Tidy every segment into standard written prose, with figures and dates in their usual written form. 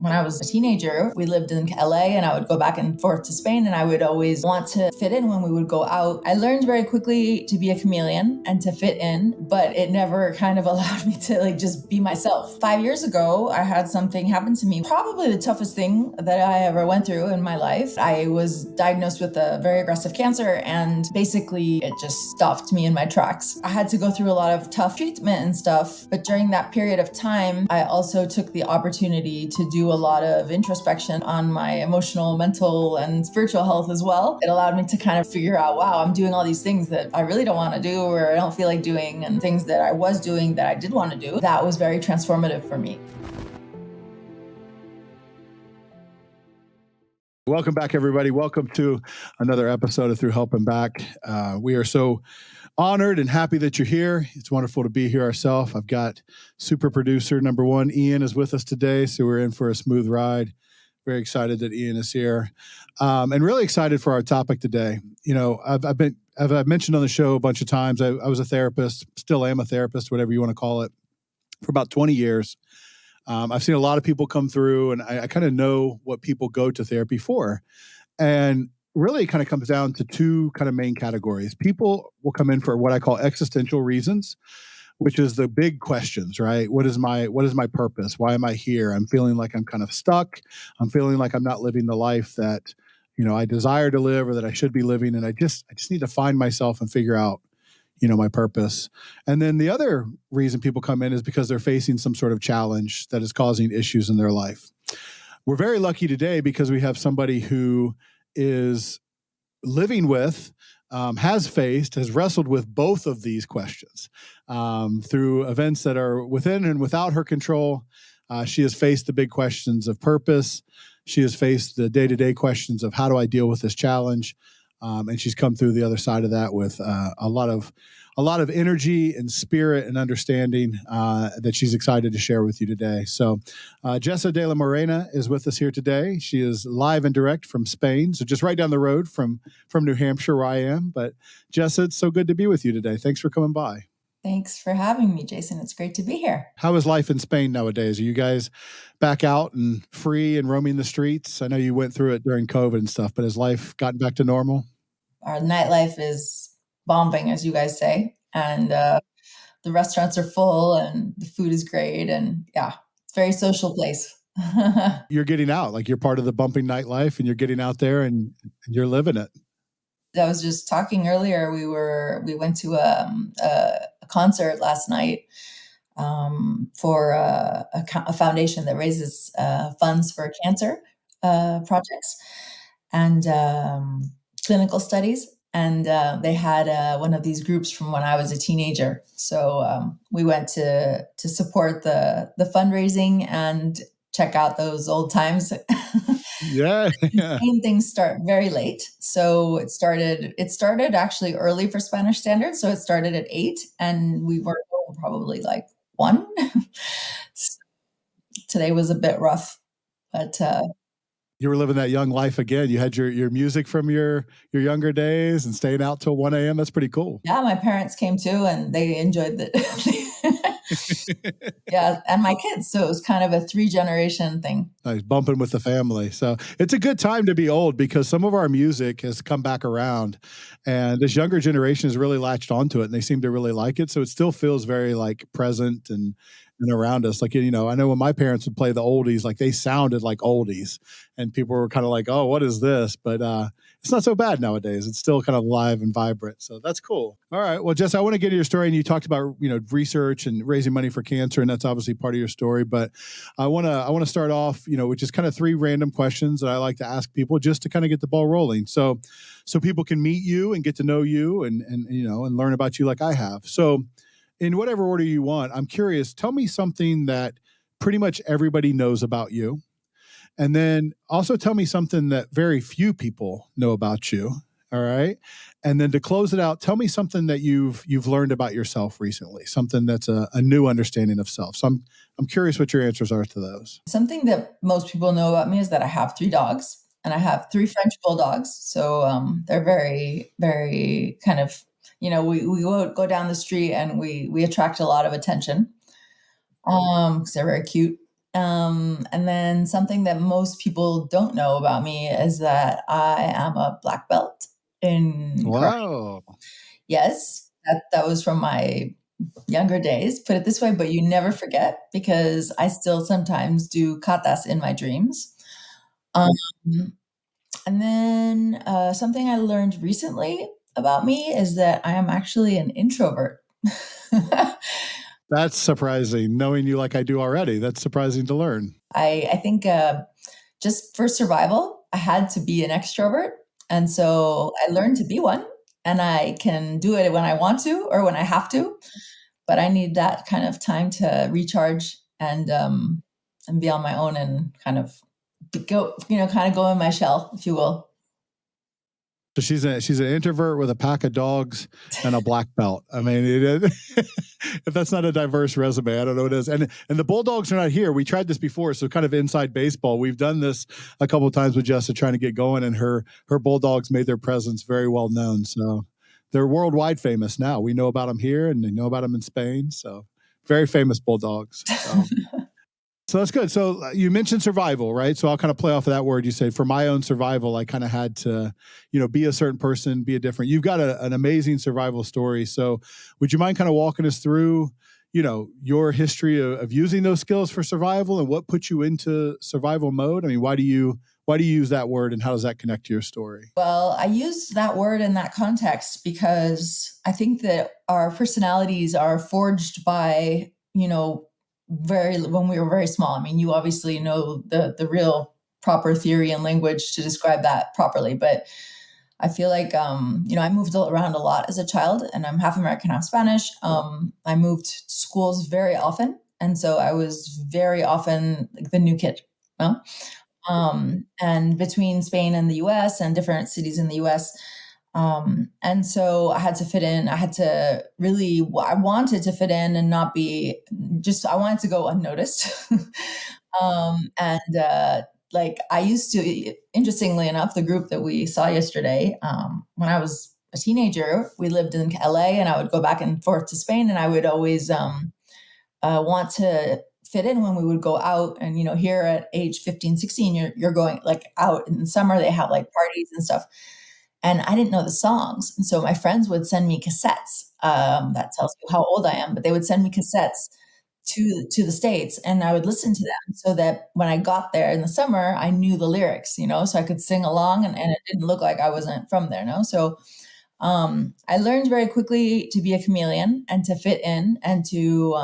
When I was a teenager, we lived in LA and I would go back and forth to Spain and I would always want to fit in when we would go out. I learned very quickly to be a chameleon and to fit in, but it never kind of allowed me to just be myself. 5 years ago, I had something happen to me, probably the toughest thing that I ever went through in my life. I was diagnosed with a very aggressive cancer and basically it just stopped me in my tracks. I had to go through a lot of tough treatment and stuff, but during that period of time, I also took the opportunity to do a lot of introspection on my emotional, mental, and spiritual health as well. It allowed me to kind of figure out, wow, I'm doing all these things that I really don't want to do or I don't feel like doing, and things that I was doing that I did want to do. That was very transformative for me. Welcome back, everybody. Welcome to another episode of Through Help and Back. We are so honored and happy that you're here. It's wonderful to be here ourselves. I've got super producer number one, Ian, is with us today, so we're in for a smooth ride. Very excited that Ian is here, and really excited for our topic today. You know, as I've mentioned on the show a bunch of times, I was a therapist, still am a therapist, whatever you want to call it, for about 20 years. I've seen a lot of people come through, and I kind of know what people go to therapy for. And really it kind of comes down to two kind of main categories. People will come in for what I call existential reasons, which is the big questions, right? What is my purpose? Why am I here? I'm feeling like I'm kind of stuck. I'm feeling like I'm not living the life that, I desire to live or that I should be living. And I just need to find myself and figure out, my purpose. And then the other reason people come in is because they're facing some sort of challenge that is causing issues in their life. We're very lucky today because we have somebody who is living with, has wrestled with both of these questions through events that are within and without her control. She has faced the big questions of purpose. She has faced the day-to-day questions of how do I deal with this challenge? And she's come through the other side of that with a lot of energy and spirit and understanding that she's excited to share with you today. So Jessa De La Morena is with us here today. She is live and direct from Spain, so just right down the road from New Hampshire where I am. But Jessa, it's so good to be with you today. Thanks for coming by. Thanks for having me, Jason. It's great to be here. How is life in Spain nowadays? Are you guys back out and free and roaming the streets? I know you went through it during COVID and stuff, but has life gotten back to normal? Our nightlife is bombing, as you guys say, and the restaurants are full and the food is great. And yeah, it's a very social place. You're getting out, like you're part of the bumping nightlife and you're getting out there and you're living it. I was just talking earlier. We went to a concert last night for a foundation that raises funds for cancer projects and clinical studies. And they had one of these groups from when I was a teenager. So we went to support the fundraising and check out those old times. Yeah. Things start very late. So it started actually early for Spanish Standard. So it started at 8 and we were home probably like 1. Today was a bit rough, but you were living that young life again. You had your music from your younger days and staying out till 1 a.m. That's pretty cool. Yeah, my parents came too and they enjoyed it. Yeah, and my kids. So it was kind of a 3-generation thing. Nice, bumping with the family. So it's a good time to be old because some of our music has come back around and this younger generation has really latched onto it and they seem to really like it. So it still feels very like present and around us. Like, I know when my parents would play the oldies, like they sounded like oldies and people were kind of like, oh, what is this? But it's not so bad nowadays. It's still kind of live and vibrant. So that's cool. All right. Well, Jess, I want to get to your story. And you talked about, research and raising money for cancer. And that's obviously part of your story. But I want to start off, with just kind of 3 random questions that I like to ask people just to kind of get the ball rolling. So people can meet you and get to know you and learn about you like I have. So in whatever order you want, I'm curious, tell me something that pretty much everybody knows about you. And then also tell me something that very few people know about you. All right. And then to close it out, tell me something that you've learned about yourself recently, something that's a new understanding of self. So I'm curious what your answers are to those. Something that most people know about me is that I have 3 dogs and I have 3 French bulldogs. So they're very, very kind of, we go down the street and we attract a lot of attention because they're very cute. And then something that most people don't know about me is that I am a black belt in karate. Wow. Yes, that was from my younger days, put it this way, but you never forget because I still sometimes do katas in my dreams. Um, and then something I learned recently about me is that I am actually an introvert. That's surprising. Knowing you like I do already, that's surprising to learn. I think just for survival, I had to be an extrovert. And so I learned to be one, and I can do it when I want to or when I have to. But I need that kind of time to recharge and be on my own and kind of go, kind of go in my shell, if you will. So she's an introvert with a pack of dogs and a black belt. I mean, if that's not a diverse resume, I don't know what it is. And the Bulldogs are not here. We tried this before, so kind of inside baseball. We've done this a couple of times with Jessa trying to get going, and her Bulldogs made their presence very well known. So they're worldwide famous now. We know about them here, and they know about them in Spain. So very famous Bulldogs. So that's good. So you mentioned survival, right? So I'll kind of play off of that word. You say, for my own survival, I kind of had to, be a certain person, be a different. You've got an amazing survival story. So would you mind kind of walking us through, your history of using those skills for survival and what put you into survival mode? I mean, why do you use that word, and how does that connect to your story? Well, I use that word in that context because I think that our personalities are forged by, very when we were very small. I mean, you obviously know the real proper theory and language to describe that properly, but I feel like I moved around a lot as a child, and I'm half American, half Spanish. I moved to schools very often, and so I was very often like the new kid. You know? And between Spain and the US and different cities in the US. And so I had to fit in. I had to really, I wanted to fit in and not be just, I wanted to go unnoticed. And like I used to, interestingly enough, the group that we saw yesterday, when I was a teenager, we lived in LA and I would go back and forth to Spain, and I would always want to fit in when we would go out. And here at age 15, 16, you're going like out in the summer, they have like parties and stuff, and I didn't know the songs, and so my friends would send me cassettes. That tells you how old I am, but they would send me cassettes to the States, and I would listen to them so that when I got there in the summer, I knew the lyrics, so I could sing along, and it didn't look like I wasn't from there. No, so I learned very quickly to be a chameleon and to fit in and to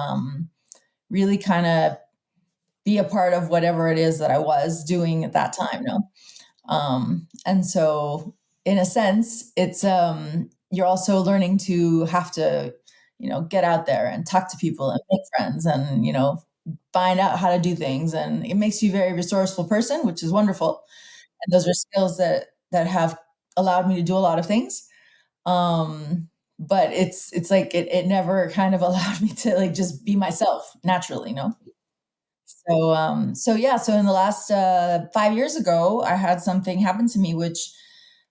really kind of be a part of whatever it is that I was doing at that time. No. And so in a sense, it's you're also learning to have to, get out there and talk to people and make friends and, find out how to do things. And it makes you a very resourceful person, which is wonderful. And those are skills that have allowed me to do a lot of things. But it's like it never kind of allowed me to like just be myself naturally, so yeah, so in the last 5 years ago, I had something happen to me, which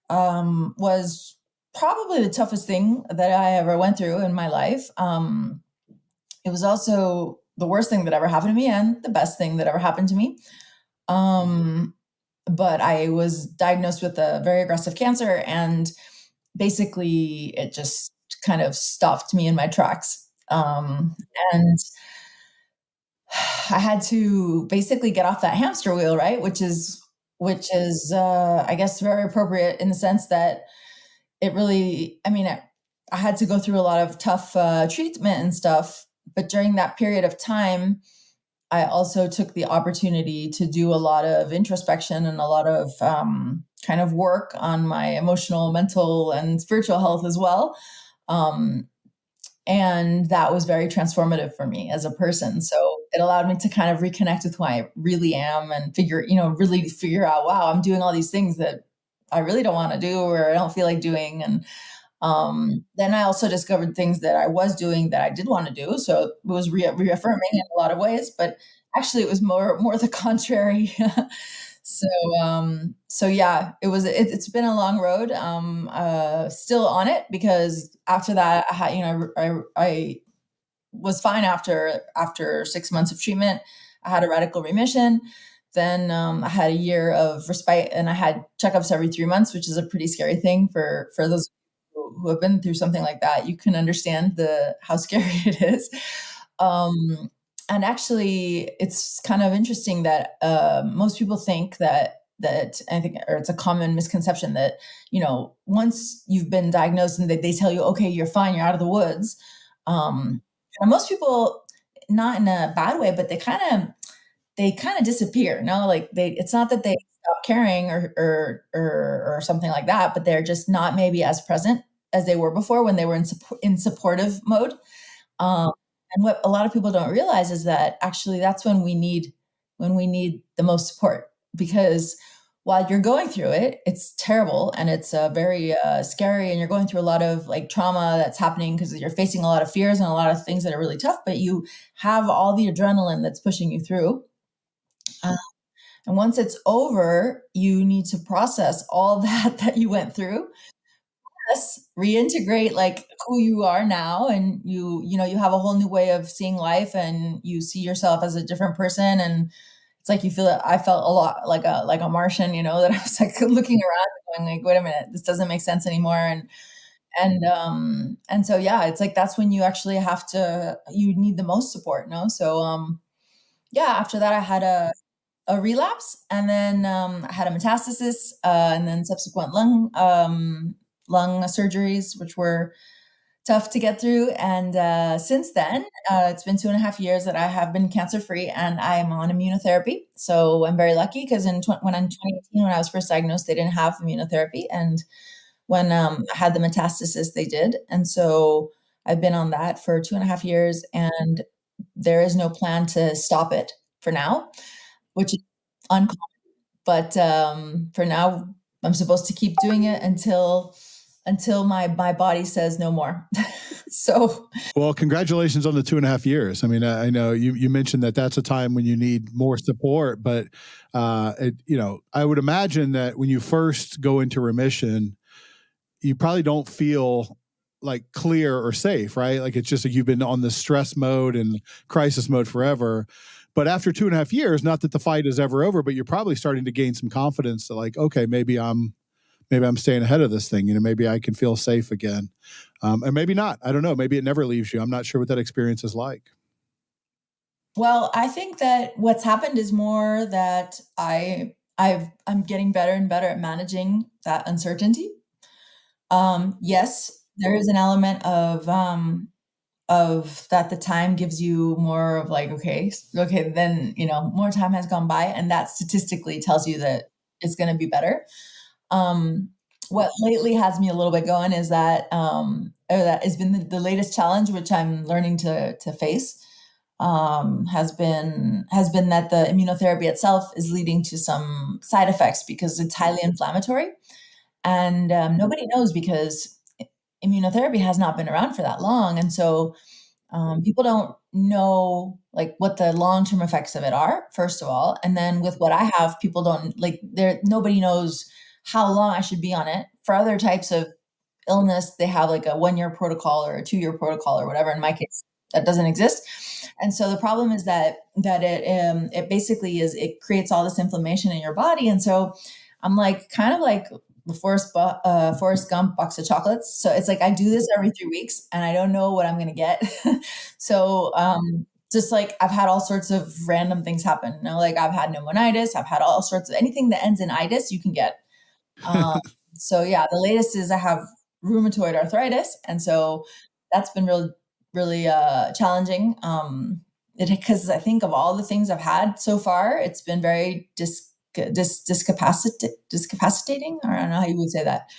was probably the toughest thing that I ever went through in my life. It was also the worst thing that ever happened to me and the best thing that ever happened to me. Um, but I was diagnosed with a very aggressive cancer, and basically it just kind of stopped me in my tracks. And I had to basically get off that hamster wheel, right? Which is I guess very appropriate in the sense that it really, I mean, I had to go through a lot of tough treatment and stuff, but during that period of time, I also took the opportunity to do a lot of introspection and a lot of kind of work on my emotional, mental, and spiritual health as well. Um, and that was very transformative for me as a person. So it allowed me to kind of reconnect with who I really am and really figure out, wow, I'm doing all these things that I really don't want to do or I don't feel like doing. And then I also discovered things that I was doing that I did want to do. So it was reaffirming in a lot of ways, but actually it was more the contrary. So so yeah, it's been a long road. Still on it because after that, I had, I was fine after 6 months of treatment. I had a radical remission. Then I had a year of respite, and I had checkups every 3 months, which is a pretty scary thing for those who have been through something like that. You can understand the how scary it is. Um, and actually, it's kind of interesting that most people think that I think, or it's a common misconception that once you've been diagnosed and they tell you, okay, you're fine, you're out of the woods. And most people, not in a bad way, but they kind of disappear. No, like it's not that they stop caring or something like that, but they're just not maybe as present as they were before when they were in supportive mode. Um, and what a lot of people don't realize is that actually that's when we need the most support, because while you're going through it, it's terrible and it's very scary, and you're going through a lot of like trauma that's happening because you're facing a lot of fears and a lot of things that are really tough. But you have all the adrenaline that's pushing you through. Uh, and once it's over, you need to process all that you went through. Yes, reintegrate like who you are now, and you have a whole new way of seeing life, and you see yourself as a different person, and it's like you feel that I felt a lot like a Martian, that I was like looking around going like, wait a minute, this doesn't make sense anymore. And so yeah, it's like that's when you actually you need the most support, no? So yeah, after that I had a relapse, and then I had a metastasis, and then subsequent lung surgeries, which were tough to get through. And since then, it's been 2.5 years that I have been cancer free, and I am on immunotherapy. So I'm very lucky because when in 2018, when I was first diagnosed, they didn't have immunotherapy, and when I had the metastasis, they did, and so I've been on that for 2.5 years, and there is no plan to stop it for now, which is uncommon. But for now, I'm supposed to keep doing it until my body says no more. So Well, congratulations on the 2.5 years. I mean, I know you mentioned that that's a time when you need more support, but I would imagine that when you first go into remission, you probably don't feel like clear or safe, right? Like it's just like you've been on this stress mode and crisis mode forever. But after 2.5 years, not that the fight is ever over, but you're probably starting to gain some confidence to like, okay, maybe I'm staying ahead of this thing. Maybe I can feel safe again. And maybe not. I don't know. Maybe it never leaves you. I'm not sure what that experience is like. well, I think that what's happened is more that I'm getting better and better at managing that uncertainty. Yes, there is an element of that the time gives you more of like, okay, then more time has gone by, and that statistically tells you that it's going to be better. Um, what lately has me a little bit going is that, or that has been the latest challenge, which I'm learning to face, has been that the immunotherapy itself is leading to some side effects because it's highly inflammatory, and nobody knows because immunotherapy has not been around for that long, and so people don't know like what the long-term effects of it are, first of all. And then with what I have, people don't like there nobody knows how long I should be on it. For other types of illness, they have like a 1 year protocol or a 2 year protocol or whatever. In my case, that doesn't exist. And so the problem is that it basically it creates all this inflammation in your body. And so I'm like kind of like the Forrest Gump box of chocolates. So it's like I do this every 3 weeks, and I don't know what I'm gonna get. So just like I've had all sorts of random things happen. Like I've had pneumonitis, I've had all sorts of anything that ends in itis you can get. Um, so yeah, the latest is I have rheumatoid arthritis, and so that's been really, really challenging. It because I think of all the things I've had so far, it's been very discapacitating. Or I don't know how you would say that.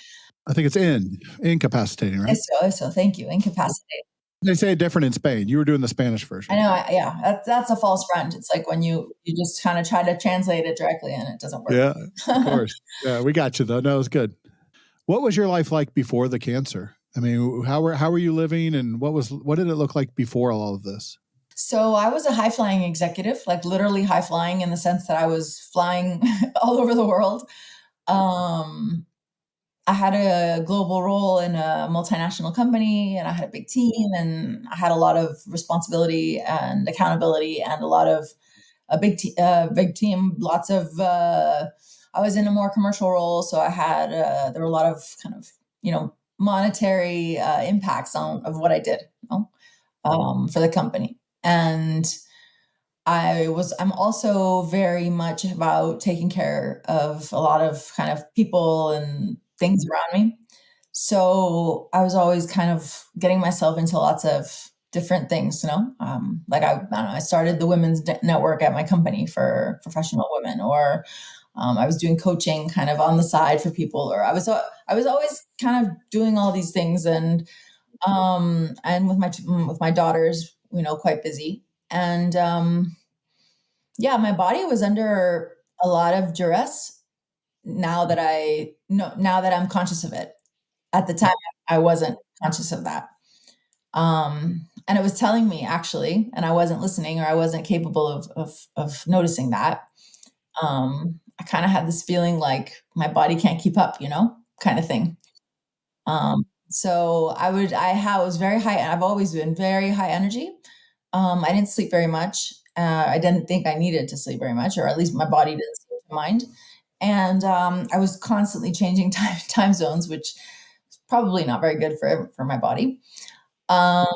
I think it's incapacitating, right? So thank you, incapacitating. They say it different in Spain. You were doing the Spanish version. I know, yeah, that's a false front. It's like when you just kind of try to translate it directly, and it doesn't work. Yeah, of course. Yeah, we got you though. No, it was good. What was your life like before the cancer? I mean, how were you living, and what did it look like before all of this? So I was a high flying executive, like literally high flying in the sense that I was flying all over the world. Um, I had a global role in a multinational company, and I had a big team, and I had a lot of responsibility and accountability and a lot of big team, lots of, I was in a more commercial role. So I had, there were a lot of kind of, monetary impacts of what I did, for the company. And I'm also very much about taking care of a lot of kind of people and things around me. So I was always kind of getting myself into lots of different things, like I don't know, I started the women's network at my company for professional women, or I was doing coaching kind of on the side for people, or I was always kind of doing all these things, and with my daughters, quite busy. And yeah, my body was under a lot of duress now that I know, now that I'm conscious of it. At the time, I wasn't conscious of that. And it was telling me, actually, and I wasn't listening, or I wasn't capable of noticing that. I kind of had this feeling like my body can't keep up, kind of thing. So I was very high, and I've always been very high energy. I didn't sleep very much. I didn't think I needed to sleep very much, or at least my body didn't seem to mind. And I was constantly changing time zones, which is probably not very good for my body. Um,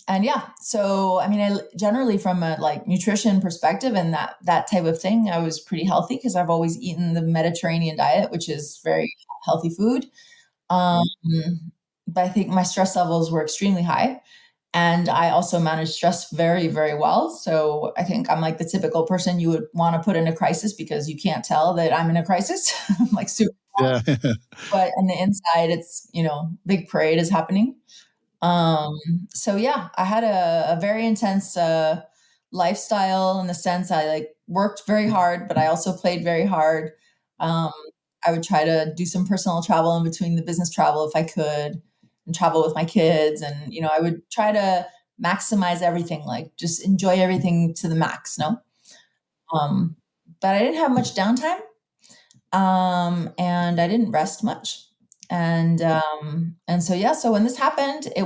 and yeah, so I mean, I generally, from a like nutrition perspective and that type of thing, I was pretty healthy because I've always eaten the Mediterranean diet, which is very healthy food. Um, but I think my stress levels were extremely high. And I also manage stress very, very well. So I think I'm like the typical person you would want to put in a crisis, because you can't tell that I'm in a crisis. I'm like super, Yeah. but on the inside, it's, big parade is happening. Um, so yeah, I had a very intense lifestyle, in the sense I like worked very hard, but I also played very hard. Um, I would try to do some personal travel in between the business travel if I could, and travel with my kids. And, I would try to maximize everything, like just enjoy everything to the max, no? Um, but I didn't have much downtime. And I didn't rest much. And so, yeah, so when this happened, I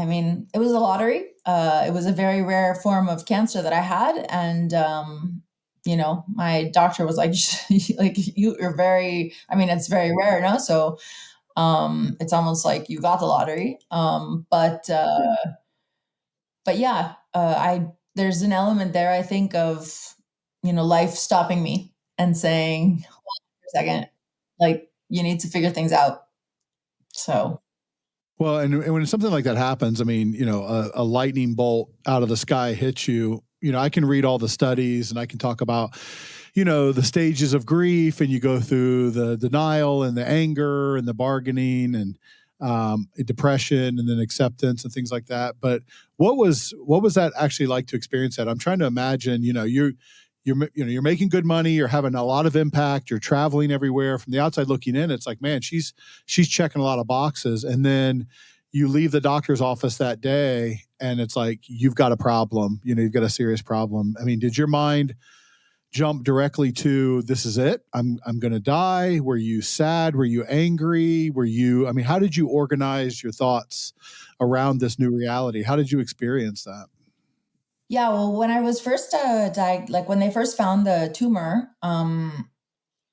mean, it was a lottery. It was a very rare form of cancer that I had. And, my doctor was like, like you're very, I mean, it's very rare, no? So, it's almost like you got the lottery. But yeah, there's an element there, I think, of, life stopping me and saying, for a second, like, you need to figure things out. So, Well, and when something like that happens, I mean, a lightning bolt out of the sky hits you. I can read all the studies and I can talk about, the stages of grief, and you go through the denial and the anger and the bargaining and depression, and then acceptance and things like that. But what was that actually like to experience that? I'm trying to imagine. You're making good money, you're having a lot of impact, you're traveling everywhere. From the outside looking in, it's like, man, she's checking a lot of boxes. And then you leave the doctor's office that day and it's like, you've got a problem, you've got a serious problem. I mean, did your mind jump directly to, this is it, I'm going to die? Were you sad? Were you angry? I mean, how did you organize your thoughts around this new reality? How did you experience that? yeah, well, when I was first like when they first found the tumor, so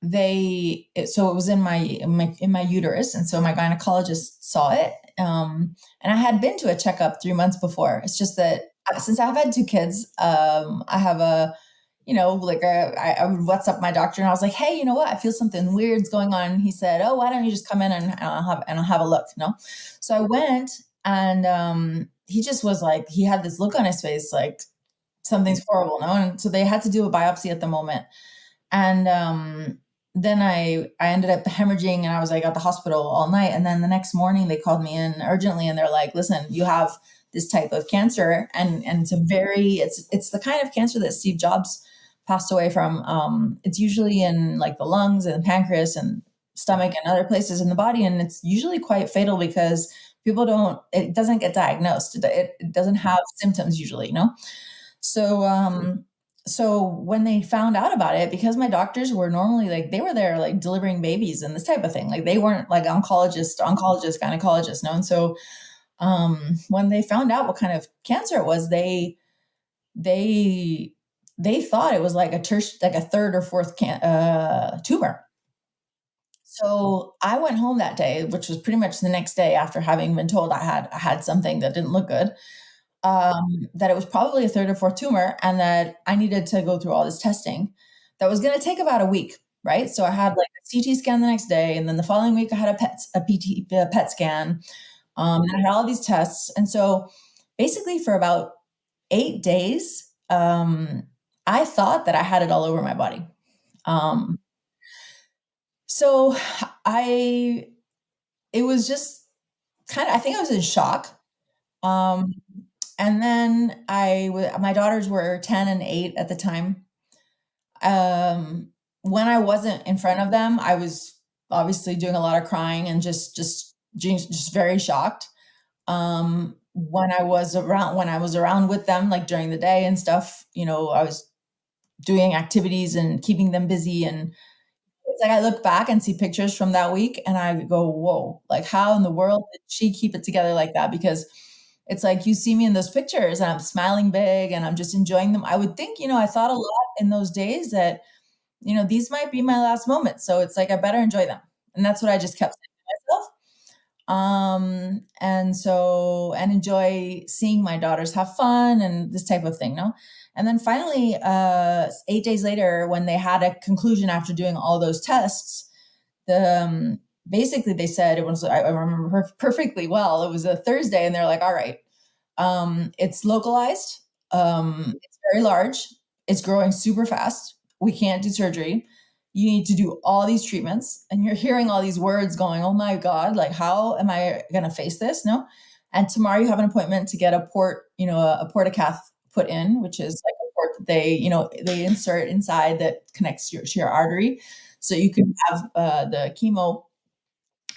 it was in my uterus, and so my gynecologist saw it. And I had been to a checkup 3 months before. It's just that, since I've had two kids, I have I would WhatsApp my doctor, and I was like, hey, you know what? I feel something weird's going on. And he said, oh, why don't you just come in, and I'll have a look, So I went, and he just was like, he had this look on his face, like something's horrible, no? And so they had to do a biopsy at the moment. And then I ended up hemorrhaging, and I was like at the hospital all night. And then the next morning they called me in urgently, and they're like, listen, you have this type of cancer, and it's the kind of cancer that Steve Jobs passed away from. It's usually in like the lungs and pancreas and stomach and other places in the body, and it's usually quite fatal because it doesn't get diagnosed. It doesn't have symptoms usually, So, so when they found out about it, because my doctors were normally like, they were there like delivering babies and this type of thing. Like they weren't like gynecologists, no. And so, when they found out what kind of cancer it was, they thought it was like like a third or fourth tumor. So I went home that day, which was pretty much the next day after having been told I had something that didn't look good, that it was probably a third or fourth tumor, and that I needed to go through all this testing that was going to take about a week, right? So I had like a CT scan the next day, and then the following week I had a PET scan, and I had all these tests, and so basically for about 8 days, I thought that I had it all over my body. Um, so I it was just kind of, I think I was in shock. Um, and then my daughters were 10 and 8 at the time. Um, when I wasn't in front of them, I was obviously doing a lot of crying and just very shocked. When I was around with them, like during the day and stuff, I was doing activities and keeping them busy, and it's like I look back and see pictures from that week and I go, "Whoa, like how in the world did she keep it together like that?" Because it's like you see me in those pictures and I'm smiling big and I'm just enjoying them. I would think, I thought a lot in those days that, these might be my last moments. So it's like I better enjoy them. And that's what I just kept saying to myself. And enjoy seeing my daughters have fun and this type of thing, no? And then finally, 8 days later, when they had a conclusion after doing all those tests, basically they said it was, I remember perfectly well, it was a Thursday, and they're like, all right, it's localized, it's very large, it's growing super fast, we can't do surgery, you need to do all these treatments, and you're hearing all these words going, oh my God, like how am I going to face this? No. And tomorrow you have an appointment to get a portacath put in, which is like a port that they insert inside that connects to your artery, so you can have the chemo,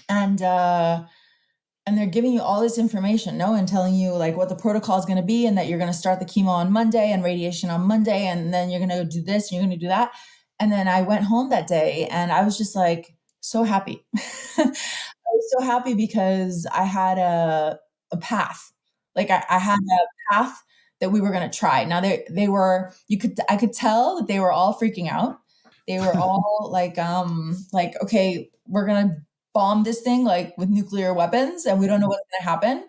and they're giving you all this information, no, and telling you like what the protocol is going to be, and that you're going to start the chemo on Monday and radiation on Monday, and then you're going to do this and you're going to do that. And then I went home that day and I was just like so happy. I was so happy because I had a path. Like I had a path that we were going to try. Now they were, I could tell that they were all freaking out. They were all like, okay, we're going to bomb this thing like with nuclear weapons and we don't know what's going to happen.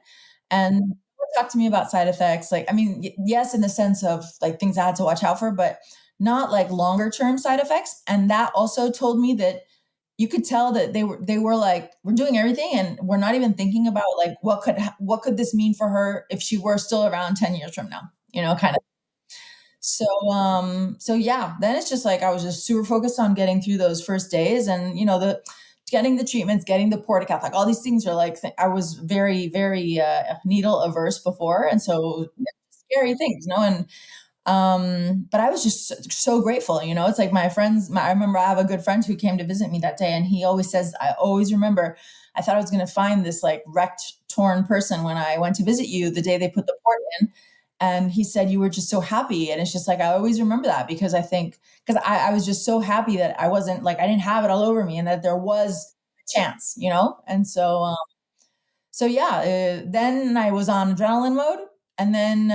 And talk to me about side effects. Like, I mean, yes, in the sense of like things I had to watch out for, but not like longer term side effects. And that also told me that you could tell that they were like, we're doing everything and we're not even thinking about like what could this mean for her if she were still around 10 years from now, kind of. So yeah, then it's just like I was just super focused on getting through those first days, and the getting the treatments, getting the portacath, like all these things are like I was very, very needle averse before, and so scary things, and but I was just so grateful, it's like my friends, I remember I have a good friend who came to visit me that day, and he always says, I always remember, I thought I was going to find this like wrecked, torn person when I went to visit you the day they put the port in. And he said, you were just so happy. And it's just like, I always remember that because because I was just so happy that I wasn't like, I didn't have it all over me and that there was a chance, And so yeah, then I was on adrenaline mode, and then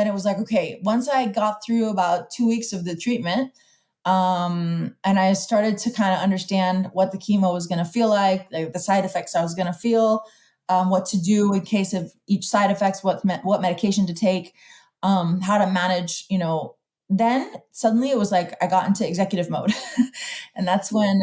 it was like, okay, once I got through about 2 weeks of the treatment, and I started to kind of understand what the chemo was going to feel like the side effects I was going to feel, what to do in case of each side effects, what medication to take, how to manage, Then suddenly it was like I got into executive mode, and that's when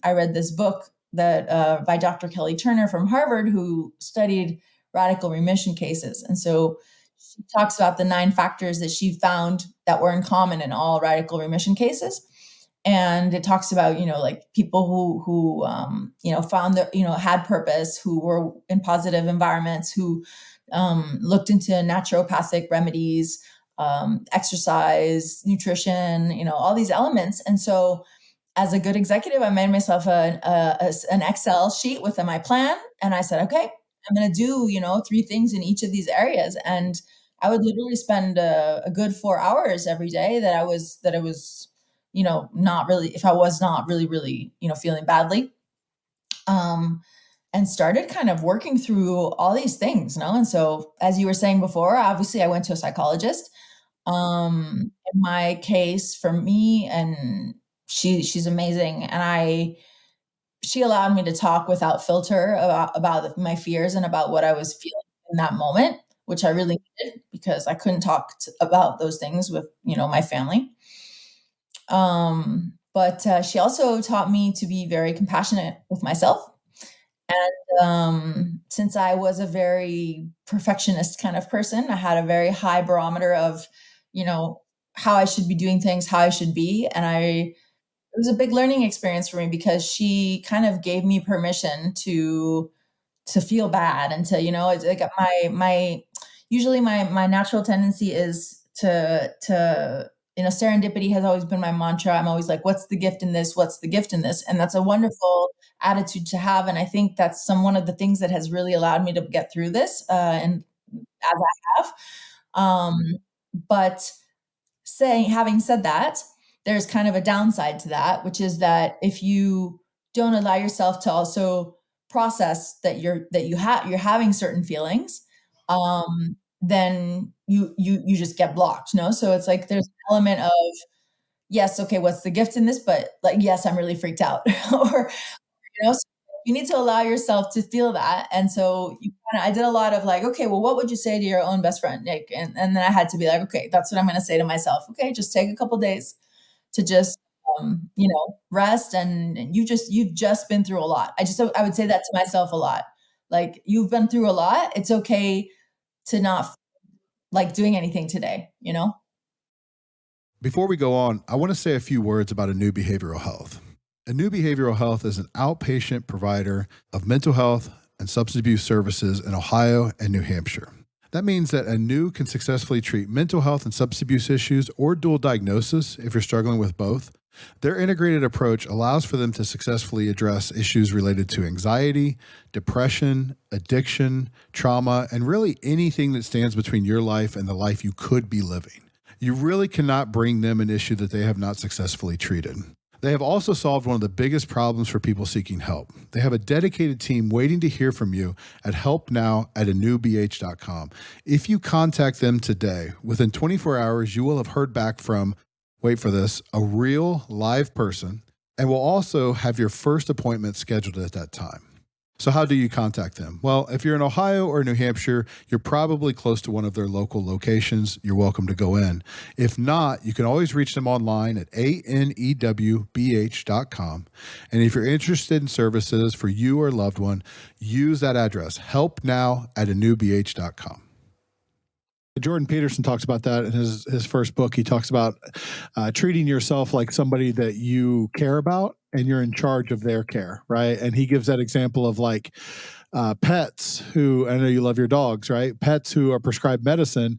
I read this book that by Dr. Kelly Turner from Harvard, who studied radical remission cases. And so she talks about the 9 factors that she found that were in common in all radical remission cases. And it talks about, like people who found that, had purpose, who were in positive environments, who looked into naturopathic remedies, exercise, nutrition, all these elements. And so as a good executive, I made myself an Excel sheet with my plan. And I said, okay, I'm going to do, 3 things in each of these areas. And I would literally spend a good 4 hours every day that I was, not really, if I was not really, really, feeling badly. And started kind of working through all these things, And so, as you were saying before, obviously I went to a psychologist. In my case, for me, and she's amazing, and she allowed me to talk without filter about my fears and about what I was feeling in that moment, which I really needed because I couldn't talk about those things with, my family. But she also taught me to be very compassionate with myself. And since I was a very perfectionist kind of person, I had a very high barometer of, you know, how I should be doing things, how I should be. And it was a big learning experience for me because she kind of gave me permission to feel bad and to, it's like usually my natural tendency is to serendipity has always been my mantra. I'm always like, what's the gift in this? What's the gift in this? And that's a wonderful attitude to have. And I think that's one of the things that has really allowed me to get through this, and as I have. But having said that, there's kind of a downside to that, which is that if you don't allow yourself to also process that you're having certain feelings, then you just get blocked, no? So it's like there's an element of, yes, okay, what's the gift in this? But like, yes, I'm really freaked out. Or, so you need to allow yourself to feel that. And so I did a lot of like, okay, well, what would you say to your own best friend, Nick? And then I had to be like, okay, that's what I'm going to say to myself. Okay, just take a couple days to just, rest. And you've just been through a lot. I would say that to myself a lot. Like, you've been through a lot. It's okay to not like doing anything today. Before we go on, I want to say a few words about Anew Behavioral Health. Anew Behavioral Health is an outpatient provider of mental health and substance abuse services in Ohio and New Hampshire. That means that Anew can successfully treat mental health and substance abuse issues or dual diagnosis if you're struggling with both. Their integrated approach allows for them to successfully address issues related to anxiety, depression, addiction, trauma, and really anything that stands between your life and the life you could be living. You really cannot bring them an issue that they have not successfully treated. They have also solved one of the biggest problems for people seeking help. They have a dedicated team waiting to hear from you at helpnow@anewbh.com. If you contact them today, within 24 hours, you will have heard back from, wait for this, a real live person, and will also have your first appointment scheduled at that time. So how do you contact them? Well, if you're in Ohio or New Hampshire, you're probably close to one of their local locations. You're welcome to go in. If not, you can always reach them online at anewbh.com. And if you're interested in services for you or a loved one, use that address, helpnow@anewbh.com. Jordan Peterson talks about that in his first book. He talks about treating yourself like somebody that you care about and you're in charge of their care, right? And he gives that example of like pets who, I know you love your dogs, right? Pets who are prescribed medicine,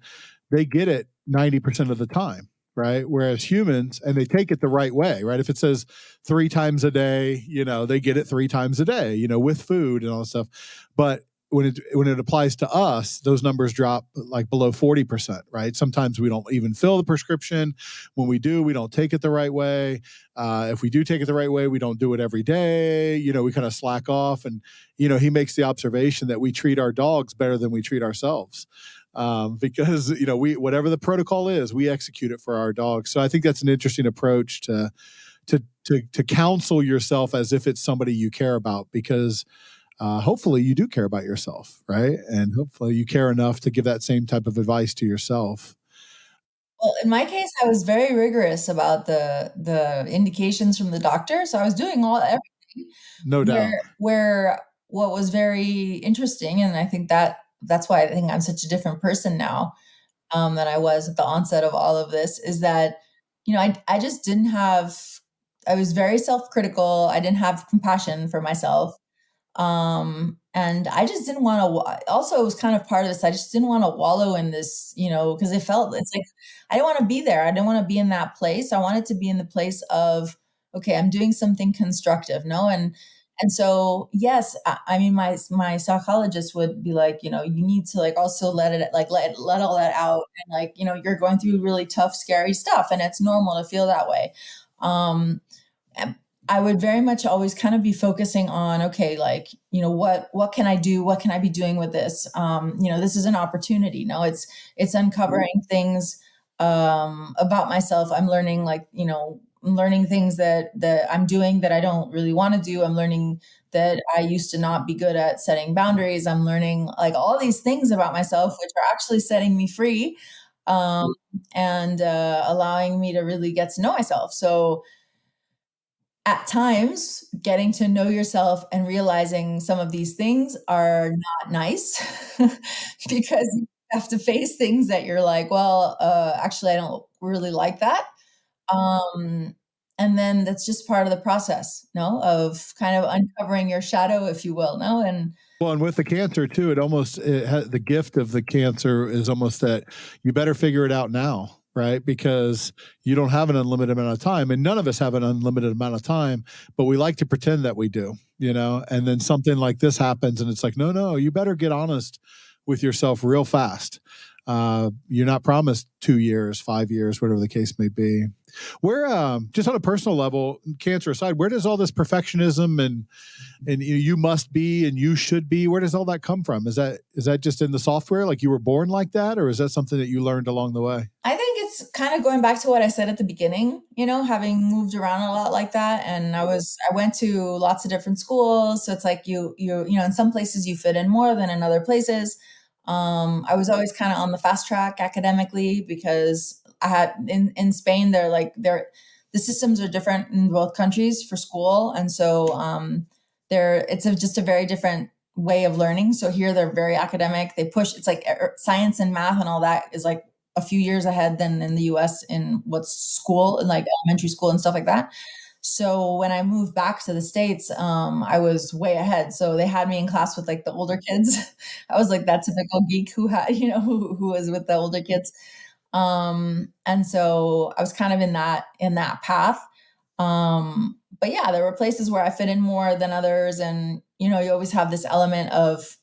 they get it 90% of the time, right? Whereas humans, and they take it the right way, right? If it says 3 times a day, they get it 3 times a day, with food and all that stuff. But when it applies to us, those numbers drop like below 40%, right? Sometimes we don't even fill the prescription. When we do, we don't take it the right way. If we do take it the right way, we don't do it every day. We kind of slack off. And, he makes the observation that we treat our dogs better than we treat ourselves. Because, we, whatever the protocol is, we execute it for our dogs. So I think that's an interesting approach to counsel yourself as if it's somebody you care about, because hopefully you do care about yourself, right? And hopefully you care enough to give that same type of advice to yourself. Well, in my case, I was very rigorous about the indications from the doctor. So I was doing everything. No doubt. Where what was very interesting, and I think that's why I think I'm such a different person now, than I was at the onset of all of this, is that, I just didn't have, I was very self-critical. I didn't have compassion for myself. And I just didn't want to, also it was kind of part of this. I just didn't want to wallow in this, because it's like, I didn't want to be there. I didn't want to be in that place. I wanted to be in the place of, okay, I'm doing something constructive. No. And so, yes, I mean, my psychologist would be like, you need to like also let all that out. And like, you're going through really tough, scary stuff, and it's normal to feel that way. And I would very much always kind of be focusing on, okay, like, what can I do? What can I be doing with this? This is an opportunity. No, it's uncovering things about myself. I'm learning, like, I'm learning things that I'm doing that I don't really want to do. I'm learning that I used to not be good at setting boundaries. I'm learning like all these things about myself, which are actually setting me free, um, and allowing me to really get to know myself. So at times, getting to know yourself and realizing some of these things are not nice because you have to face things that you're like, well, actually, I don't really like that. Um, and then that's just part of the process, no, of kind of uncovering your shadow, if you will, no, and Well, and with the cancer too, the gift of the cancer is almost that you better figure it out now, right? Because you don't have an unlimited amount of time, and none of us have an unlimited amount of time, but we like to pretend that we do, And then something like this happens, and it's like, no, no, you better get honest with yourself real fast. You're not promised 2 years, 5 years, whatever the case may be. Where, just on a personal level, cancer aside, where does all this perfectionism and you must be and you should be, where does all that come from? Is that just in the software, like you were born like that, or is that something that you learned along the way? I think it's kind of going back to what I said at the beginning, having moved around a lot like that. And I went to lots of different schools. So it's like in some places you fit in more than in other places. I was always kind of on the fast track academically because I had in Spain, the systems are different in both countries for school. And so, just a very different way of learning. So here they're very academic. They push, it's like science and math and all that is like a few years ahead than in the US in what's school and like elementary school and stuff like that. So when I moved back to the States, I was way ahead. So they had me in class with like the older kids. I was like that typical geek who had, who was with the older kids. And so I was kind of in that path. But yeah, there were places where I fit in more than others. And, you always have this element of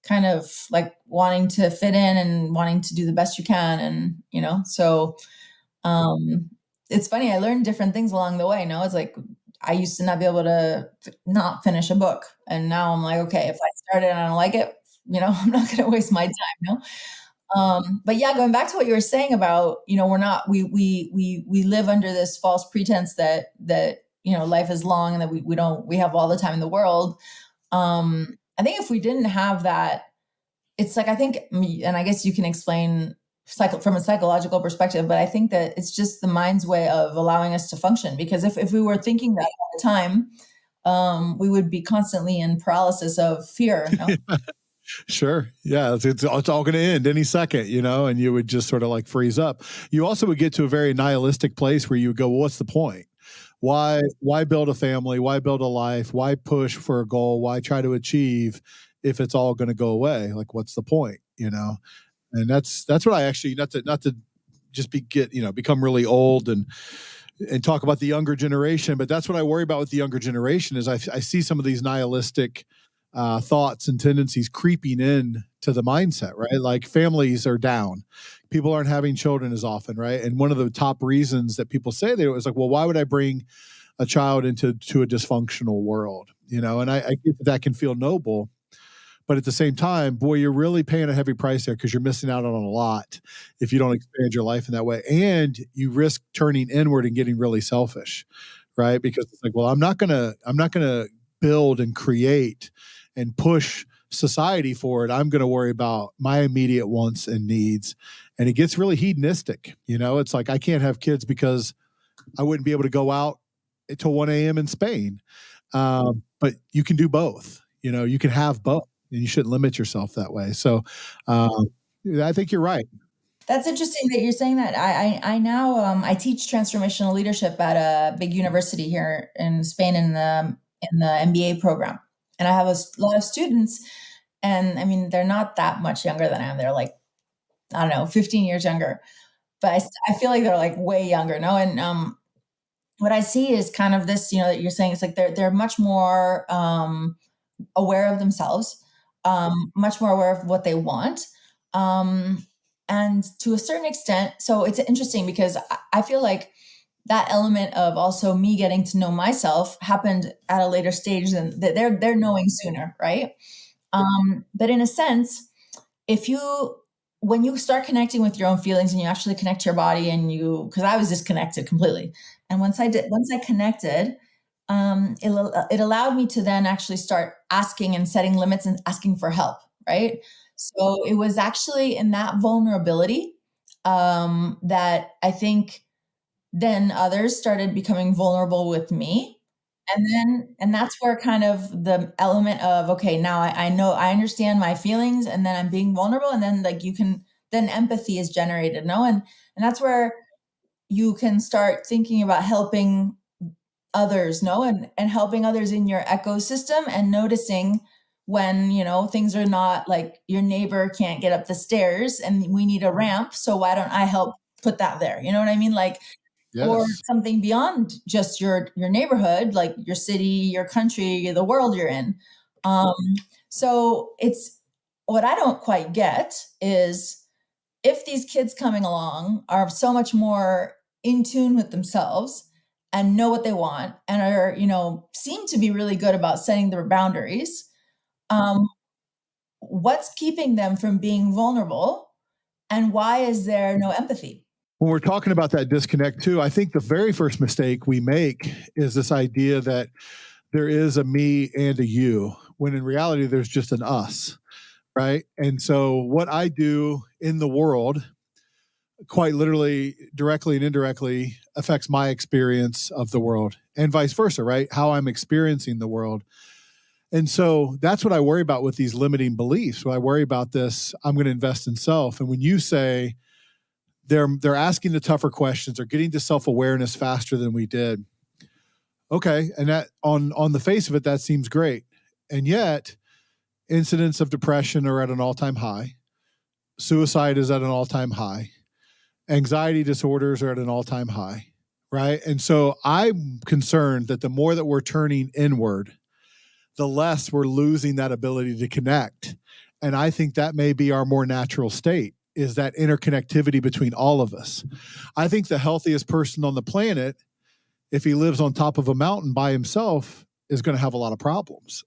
kind of like wanting to fit in and wanting to do the best you can. And, so um, it's funny, I learned different things along the way. No, it's like I used to not be able to not finish a book. And now I'm like, okay, if I start it and I don't like it, I'm not going to waste my time. No. But yeah, going back to what you were saying about, we're not, we live under this false pretense that, life is long and that we have all the time in the world. I think if we didn't have that, it's like, I think, and I guess you can explain from a psychological perspective, but I think that it's just the mind's way of allowing us to function. Because if we were thinking that all the time, we would be constantly in paralysis of fear. No? Sure. Yeah. It's all going to end any second, and you would just sort of like freeze up. You also would get to a very nihilistic place where you would go, well, what's the point? Why build a family? Why build a life? Why push for a goal? Why try to achieve if it's all going to go away? Like, what's the point? And that's what I actually, not to just become really old and talk about the younger generation, but that's what I worry about with the younger generation is I see some of these nihilistic thoughts and tendencies creeping in to the mindset, right? Like families are down, people aren't having children as often, right? And one of the top reasons that people say that was like, well, why would I bring a child into a dysfunctional world? And I get that can feel noble, but at the same time, boy, you're really paying a heavy price there because you're missing out on a lot if you don't expand your life in that way. And you risk turning inward and getting really selfish, right? Because it's like, well, I'm not gonna build and create and push society forward. I'm gonna worry about my immediate wants and needs. And it gets really hedonistic. It's like I can't have kids because I wouldn't be able to go out until 1 a.m. in Spain. But you can do both. You can have both and you shouldn't limit yourself that way. So I think you're right. That's interesting that you're saying that. I now I teach transformational leadership at a big university here in Spain in the MBA program, and I have lot of students, and I mean they're not that much younger than I am. They're like, I don't know, 15 years younger, but I feel like they're like way younger. No, and what I see is kind of this, that you're saying. It's like they're much more aware of themselves, much more aware of what they want. Um, and to a certain extent, so it's interesting because I feel like that element of also me getting to know myself happened at a later stage than they're knowing sooner, right? But in a sense, if you when you start connecting with your own feelings and you actually connect to your body and because I was disconnected completely. And once I connected, it allowed me to then actually start asking and setting limits and asking for help. Right. So it was actually in that vulnerability that I think then others started becoming vulnerable with me. And that's where kind of the element of, okay, now I know, I understand my feelings, and then I'm being vulnerable. And then like then empathy is generated, no? And that's where you can start thinking about helping others, no? And helping others in your ecosystem and noticing when, things are not like your neighbor can't get up the stairs and we need a ramp. So why don't I help put that there? You know what I mean? Like, or Yes. something beyond just your neighborhood, like your city, your country, the world you're in. Um, so it's what I don't quite get is if these kids coming along are so much more in tune with themselves and know what they want and are, seem to be really good about setting their boundaries, um, what's keeping them from being vulnerable and why is there no empathy? When we're talking about that disconnect too, I think the very first mistake we make is this idea that there is a me and a you, when in reality, there's just an us, right? And so what I do in the world, quite literally, directly and indirectly, affects my experience of the world and vice versa, right? How I'm experiencing the world. And so that's what I worry about with these limiting beliefs. When I worry about this, I'm going to invest in self. And when you say they're asking the tougher questions, they're getting to self-awareness faster than we did. Okay. And that on the face of it, that seems great. And yet incidents of depression are at an all-time high. Suicide is at an all-time high. Anxiety disorders are at an all-time high. Right. And so I'm concerned that the more that we're turning inward, the less we're losing that ability to connect. And I think that may be our more natural state, is that interconnectivity between all of us. I think the healthiest person on the planet, if he lives on top of a mountain by himself, is going to have a lot of problems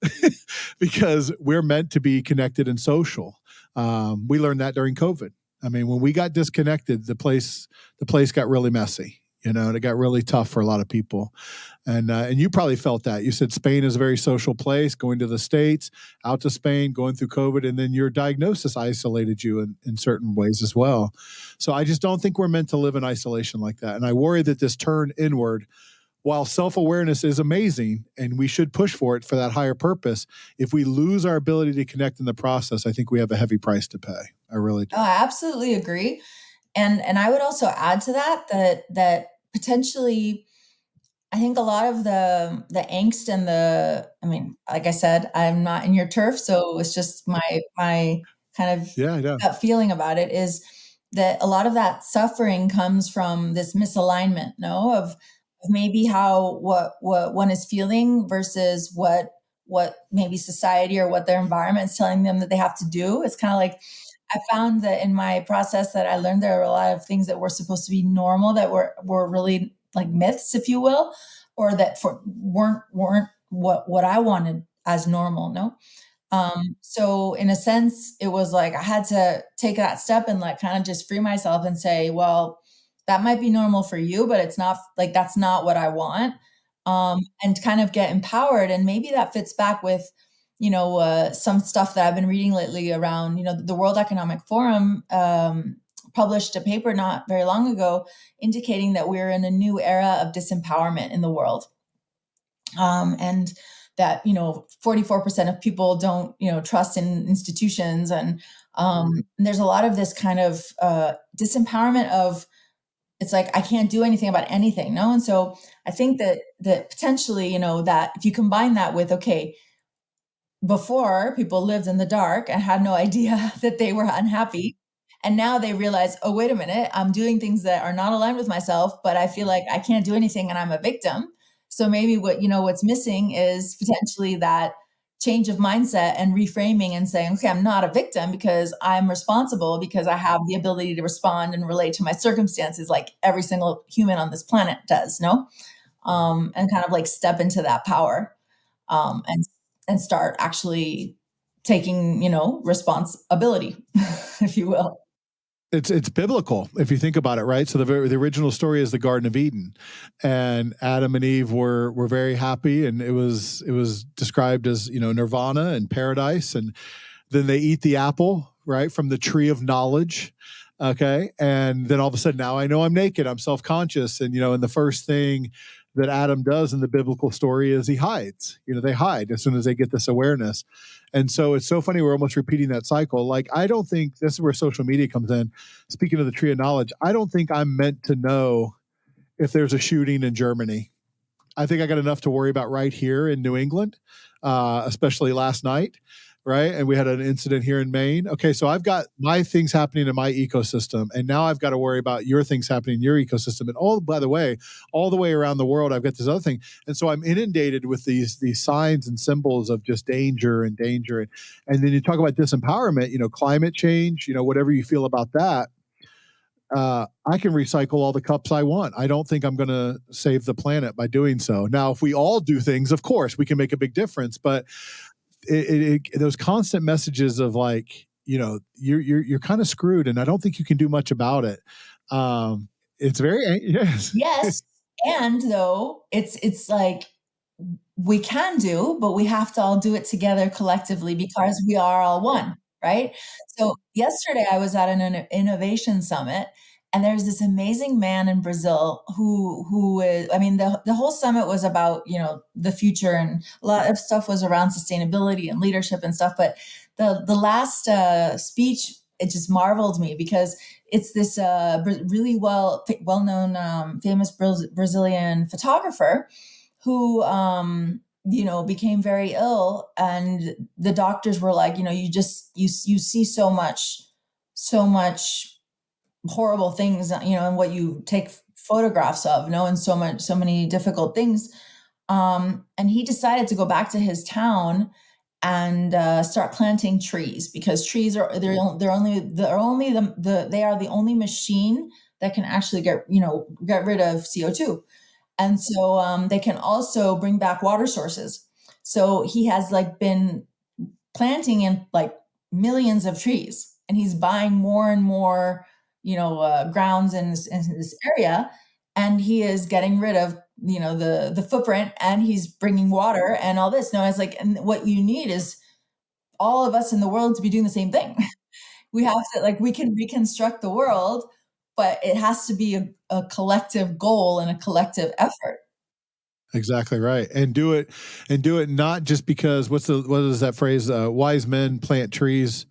because we're meant to be connected and social. We learned that during COVID. I mean, when we got disconnected, the place got really messy. And it got really tough for a lot of people. And you probably felt that. You said Spain is a very social place, going to the States, out to Spain, going through COVID, and then your diagnosis isolated you in certain ways as well. So I just don't think we're meant to live in isolation like that. And I worry that this turn inward, while self-awareness is amazing and we should push for it for that higher purpose, if we lose our ability to connect in the process, I think we have a heavy price to pay. I really do. Oh, I absolutely agree. And I would also add to that potentially I think a lot of the angst and I mean, like I said, I'm not in your turf, so it's just my kind of Yeah, I know. gut feeling about it is that a lot of that suffering comes from this misalignment, no, of maybe how what one is feeling versus what maybe society or what their environment is telling them that they have to do. It's kind of like I found that in my process that I learned there are a lot of things that were supposed to be normal that were really like myths, if you will, or that weren't what I wanted as normal. No. So in a sense, it was like I had to take that step and like kind of just free myself and say, well, that might be normal for you, but it's not like that's not what I want. And kind of get empowered. And maybe that fits back with, some stuff that I've been reading lately around, the World Economic Forum published a paper not very long ago indicating that we're in a new era of disempowerment in the world. And that 44% of people don't trust in institutions, and there's a lot of this kind of disempowerment of it's like I can't do anything about anything, no. And so I think that potentially that if you combine that with, okay, before people lived in the dark and had no idea that they were unhappy, and now they realize, oh, wait a minute, I'm doing things that are not aligned with myself, but I feel like I can't do anything and I'm a victim. So maybe what's missing is potentially that change of mindset and reframing and saying, okay, I'm not a victim because I'm responsible, because I have the ability to respond and relate to my circumstances like every single human on this planet does, no. And kind of like step into that power, and start actually taking responsibility, if you will. It's biblical if you think about it, right? So the original story is the Garden of Eden, and Adam and Eve were very happy, and it was described as, nirvana and paradise, and then they eat the apple, right, from the tree of knowledge. Okay. And then all of a sudden, now I know I'm naked, I'm self-conscious. And the first thing that Adam does in the biblical story is he hides. They hide as soon as they get this awareness. And so it's so funny, we're almost repeating that cycle. Like, I don't think this is where social media comes in. Speaking of the tree of knowledge, I don't think I'm meant to know if there's a shooting in Germany. I think I got enough to worry about right here in New England, especially last night, right? And we had an incident here in Maine. Okay, so I've got my things happening in my ecosystem, and now I've got to worry about your things happening in your ecosystem. And by the way, all the way around the world, I've got this other thing, and so I'm inundated with these signs and symbols of just danger and danger. And then you talk about disempowerment, climate change, whatever you feel about that. I can recycle all the cups I want. I don't think I'm going to save the planet by doing so. Now, if we all do things, of course, we can make a big difference. But those constant messages of like, you're kind of screwed, and I don't think you can do much about it. It's very yes, Yes. And though it's like we can do, but we have to all do it together collectively because we are all one, right? So yesterday I was at an innovation summit, and there's this amazing man in Brazil who is, I mean, the whole summit was about, the future, and a lot of stuff was around sustainability and leadership and stuff. But the last speech, it just marveled me because it's this really well known famous Brazilian photographer who became very ill, and the doctors were like, you see so much horrible things, and what you take photographs of, and so many difficult things. And he decided to go back to his town and start planting trees, because trees are they are the only machine that can actually get rid of CO2. And so they can also bring back water sources. So he has like been planting in like millions of trees, and he's buying more and more, grounds in this area, and he is getting rid of, the footprint, and he's bringing water and all this. No, it's like, and what you need is all of us in the world to be doing the same thing. We have to, like, we can reconstruct the world, but it has to be a collective goal and a collective effort. exactly right. And do it not just because what is that phrase? Wise men plant trees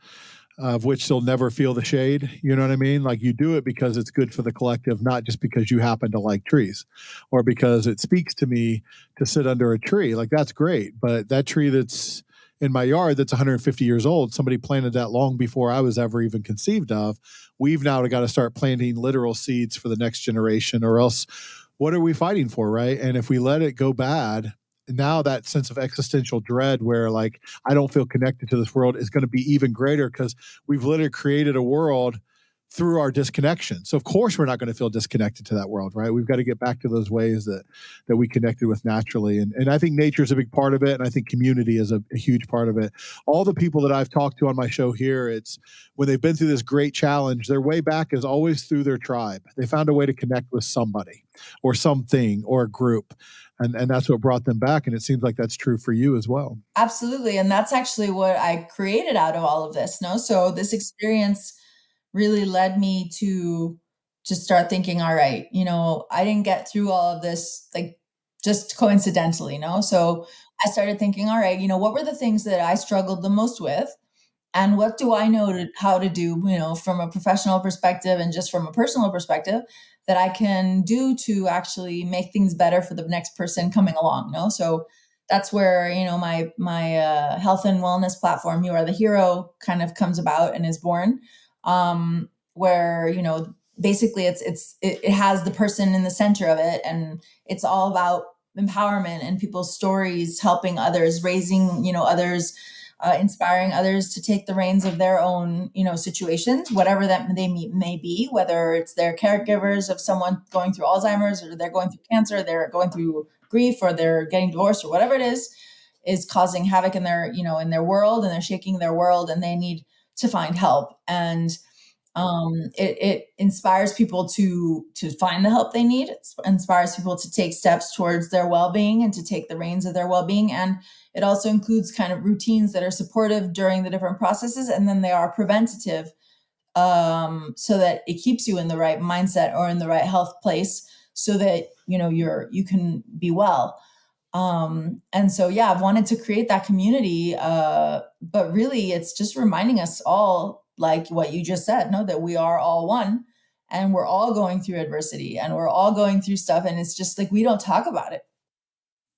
of which they'll never feel the shade. You know what I mean? Like, you do it because it's good for the collective, not just because you happen to like trees or because it speaks to me to sit under a tree. Like, that's great. But that tree that's in my yard that's 150 years old, somebody planted that long before I was ever even conceived of. We've now got to start planting literal seeds for the next generation, or else what are we fighting for, right? And if we let it go bad, now that sense of existential dread where like I don't feel connected to this world is going to be even greater because we've literally created a world through our disconnection. So of course we're not going to feel disconnected to that world, right? We've got to get back to those ways that we connected with naturally. And I think nature is a big part of it. And I think community is a huge part of it. All the people that I've talked to on my show here, it's when they've been through this great challenge, their way back is always through their tribe. They found a way to connect with somebody or something or a group. And that's what brought them back. And it seems like that's true for you as well. Absolutely. And that's actually what I created out of all of this. No, so this experience really led me to start thinking, all right, I didn't get through all of this like just coincidentally, so I started thinking, all right, what were the things that I struggled the most with, and what do I know how to do, from a professional perspective and just from a personal perspective, that I can do to actually make things better for the next person coming along. No, so that's where, my health and wellness platform, You Are the Hero, kind of comes about and is born. Where, basically it has the person in the center of it, and it's all about empowerment and people's stories, helping others, raising, others, inspiring others to take the reins of their own, situations, whatever that they may be, whether it's their caregivers of someone going through Alzheimer's, or they're going through cancer, they're going through grief, or they're getting divorced, or whatever it is causing havoc in their, in their world, and they're shaking their world, and they need to find help. And It inspires people to find the help they need. It inspires people to take steps towards their well-being and to take the reins of their well-being. And it also includes kind of routines that are supportive during the different processes, and then they are preventative, so that it keeps you in the right mindset or in the right health place, so that you can be well. And so, yeah, I've wanted to create that community. But really, it's just reminding us all, like what you just said, no, that we are all one, and we're all going through adversity, and we're all going through stuff. And it's just like, we don't talk about it.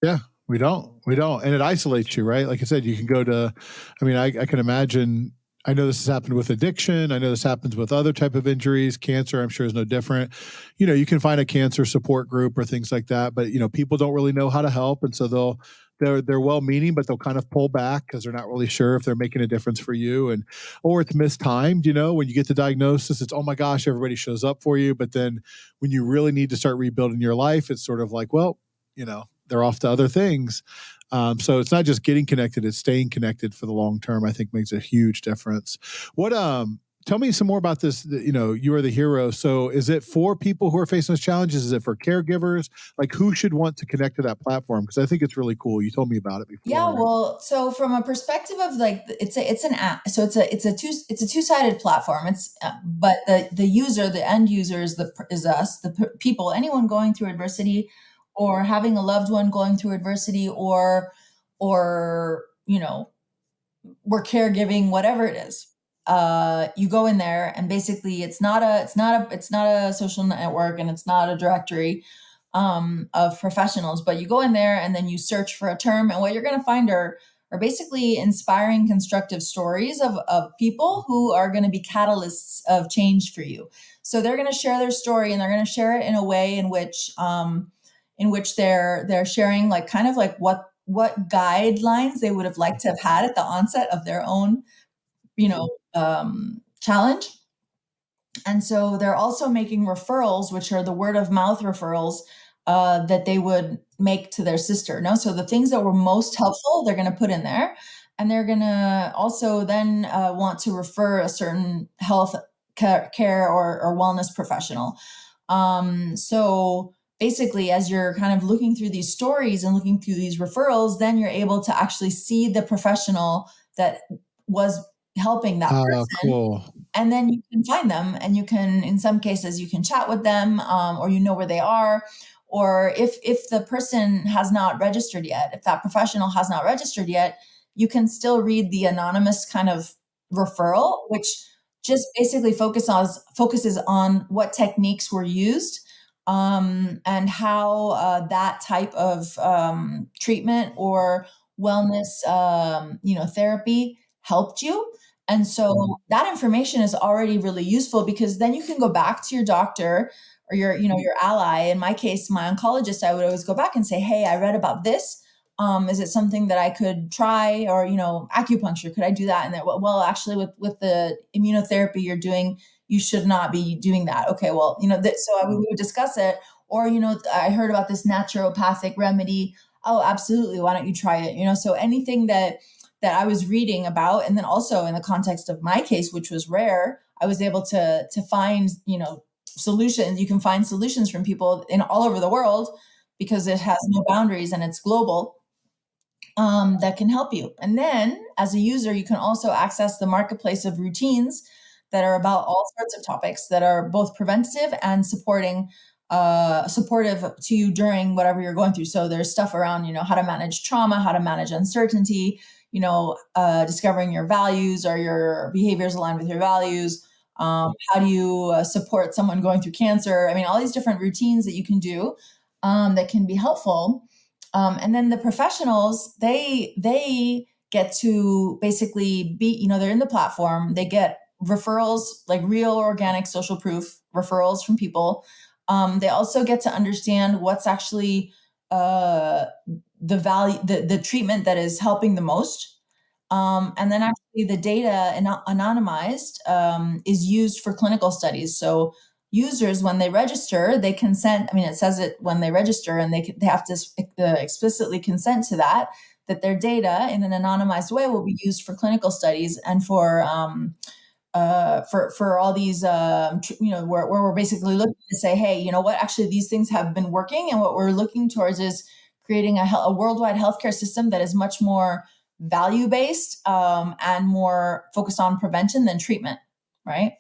Yeah, we don't, and it isolates you, right? Like I said, you can go to, I mean, I can imagine. I know this has happened with addiction. I know this happens with other type of injuries. Cancer, I'm sure, is no different. You can find a cancer support group or things like that, but people don't really know how to help, and so they're well meaning, but they'll kind of pull back because they're not really sure if they're making a difference for you, and or it's mistimed. When you get the diagnosis, it's, oh my gosh, everybody shows up for you, but then when you really need to start rebuilding your life, it's sort of like, well, they're off to other things. So it's not just getting connected; it's staying connected for the long term. I think makes a huge difference. What Tell me some more about this. You are the hero. So is it for people who are facing those challenges? Is it for caregivers? Like, who should want to connect to that platform? Because I think it's really cool. You told me about it Yeah, before. well, so from a perspective of, like, it's an app, so it's a two-sided platform. It's But the user, the end user, is us, people, anyone going through adversity, or having a loved one going through adversity, or we're caregiving, whatever it is. You go in there, and basically, it's not a social network, and it's not a directory of professionals. But you go in there, and then you search for a term, and what you're going to find are basically inspiring, constructive stories of people who are going to be catalysts of change for you. So they're going to share their story, and they're going to share it in a way in which they're sharing, like, kind of like what guidelines they would have liked to have had at the onset of their own challenge. And so they're also making referrals, which are the word of mouth referrals, that they would make to their sister. No, so the things that were most helpful, they're going to put in there, and they're going to also then want to refer a certain health care or wellness professional. So basically, as you're kind of looking through these stories and looking through these referrals, then you're able to actually see the professional that was helping that person, Cool. and then you can find them, and you can, in some cases, you can chat with them, or where they are. Or if the person has not registered yet, if that professional has not registered yet, you can still read the anonymous kind of referral, which just basically focuses on what techniques were used, and how that type of treatment or wellness, therapy helped you. And so that information is already really useful, because then you can go back to your doctor or your ally. In my case, my oncologist, I would always go back and say, "Hey, I read about this. Is it something that I could try?" Or, acupuncture, could I do that? And then, well, actually, with the immunotherapy you're doing, you should not be doing that. Okay, well, we would discuss it. Or, I heard about this naturopathic remedy. Oh, absolutely. Why don't you try it? So anything that I was reading about, and then also in the context of my case, which was rare, I was able to find solutions. You can find solutions from people in all over the world, because it has no boundaries and it's global, that can help you. And then, as a user, you can also access the marketplace of routines that are about all sorts of topics that are both preventative and supportive to you during whatever you're going through. So there's stuff around, how to manage trauma, how to manage uncertainty, discovering your values, or your behaviors aligned with your values. How do you support someone going through cancer? I mean, all these different routines that you can do, that can be helpful. And then the professionals, they get to basically be, they're in the platform. They get referrals, like real organic social proof referrals from people. They also get to understand what's actually the value, the treatment that is helping the most. And then actually the data, anonymized, is used for clinical studies. So users, when they register, they consent. I mean, it says it when they register, and they have to explicitly consent to that their data in an anonymized way will be used for clinical studies and for for all these, where we're basically looking to say, hey, you know what, actually these things have been working, and what we're looking towards is creating a worldwide healthcare system that is much more value based, and more focused on prevention than treatment, right?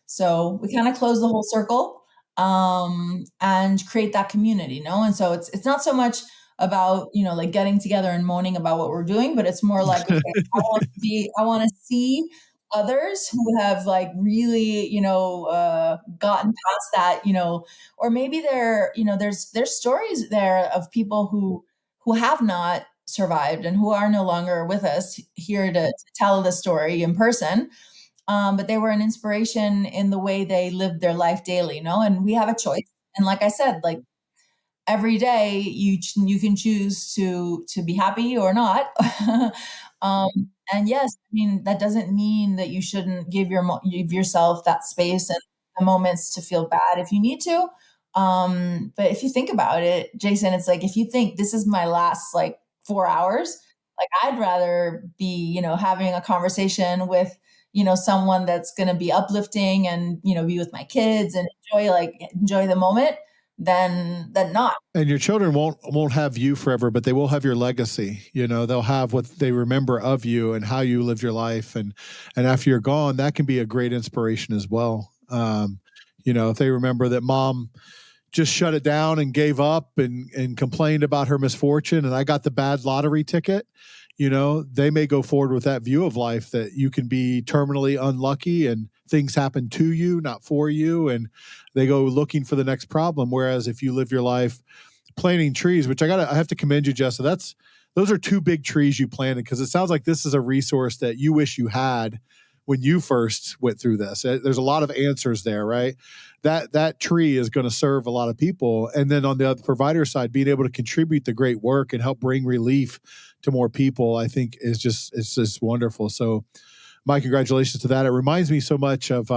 So we kind of close the whole circle, and create that community, no? And so it's not so much about, like getting together and moaning about what we're doing, but it's more like, okay, I want to see others who have like really, gotten past that, or maybe there's stories there of people who have not survived and who are no longer with us here to tell the story in person, but they were an inspiration in the way they lived their life daily, and we have a choice. And like I said, like every day you can choose to be happy or not. um, and yes, I mean that doesn't mean that you shouldn't give yourself that space and the moments to feel bad if you need to. But if you think about it, Jason, it's like if you think this is my last like 4 hours, like I'd rather be having a conversation with someone that's going to be uplifting, and be with my kids and enjoy the moment than not. And your children won't have you forever, but they will have your legacy. They'll have what they remember of you and how you lived your life, and after you're gone, that can be a great inspiration as well. If they remember that mom just shut it down and gave up and complained about her misfortune, and I got the bad lottery ticket, they may go forward with that view of life, that you can be terminally unlucky and things happen to you, not for you. And they go looking for the next problem. Whereas if you live your life planting trees, which I have to commend you, Jessa, those are two big trees you planted, because it sounds like this is a resource that you wish you had when you first went through this. There's a lot of answers there, right? That tree is going to serve a lot of people. And then on the other provider side, being able to contribute the great work and help bring relief to more people, I think it's just wonderful. So my congratulations to that. It reminds me so much of,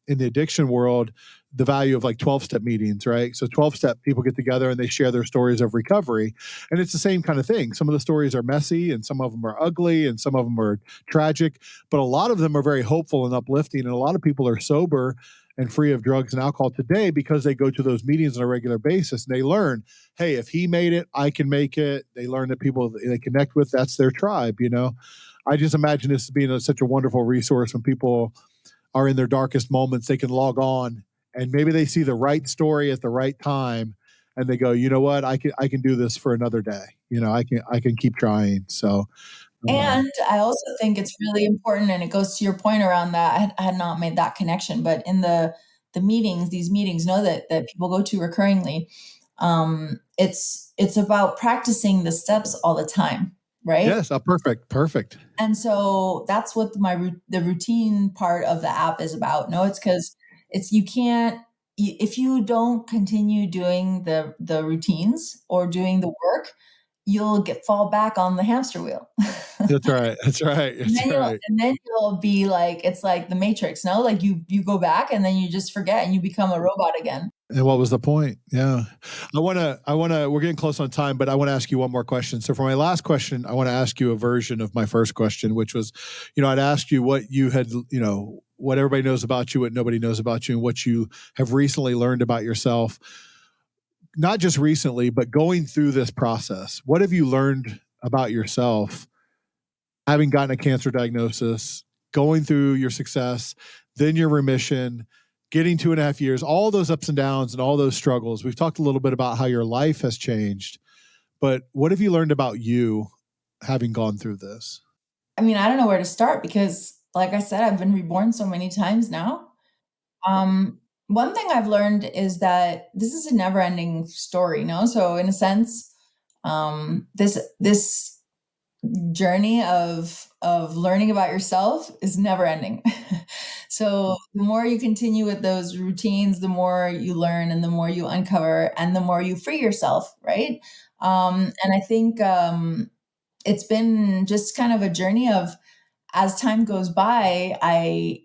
in the addiction world, the value of like 12-step meetings, right? So 12-step people get together and they share their stories of recovery. And it's the same kind of thing. Some of the stories are messy and some of them are ugly and some of them are tragic, but a lot of them are very hopeful and uplifting. And a lot of people are sober and free of drugs and alcohol today because they go to those meetings on a regular basis and they learn, hey, if he made it, I can make it. They learn that people they connect with, that's their tribe, I just imagine this as being such a wonderful resource when people are in their darkest moments. They can log on and maybe they see the right story at the right time and they go, you know what, I can do this for another day. I can keep trying. So And I also think it's really important, and it goes to your point around that. I had not made that connection, but in these meetings, know that people go to recurringly. It's about practicing the steps all the time, right? yes, perfect. And so that's what the routine part of the app is about. No, it's because you can't, if you don't continue doing the routines or doing the work, you'll fall back on the hamster wheel. That's right. That's right. And That's then right. you'll be like, it's like the Matrix, no? Like you go back and then you just forget and you become a robot again. And what was the point? Yeah. We're getting close on time, but I want to ask you one more question. So for my last question, I want to ask you a version of my first question, which was, I'd asked you what you had, what everybody knows about you, what nobody knows about you, and what you have recently learned about yourself. Not just recently, but going through this process. What have you learned about yourself, having gotten a cancer diagnosis, going through your success, then your remission, getting 2.5 years, all those ups and downs and all those struggles? We've talked a little bit about how your life has changed, but what have you learned about you having gone through this? I mean, I don't know where to start because, like I said, I've been reborn so many times now. One thing I've learned is that this is a never-ending story, no? So in a sense, this journey of learning about yourself is never ending. So the more you continue with those routines, the more you learn and the more you uncover and the more you free yourself, right? And I think it's been just kind of a journey of as time goes by, I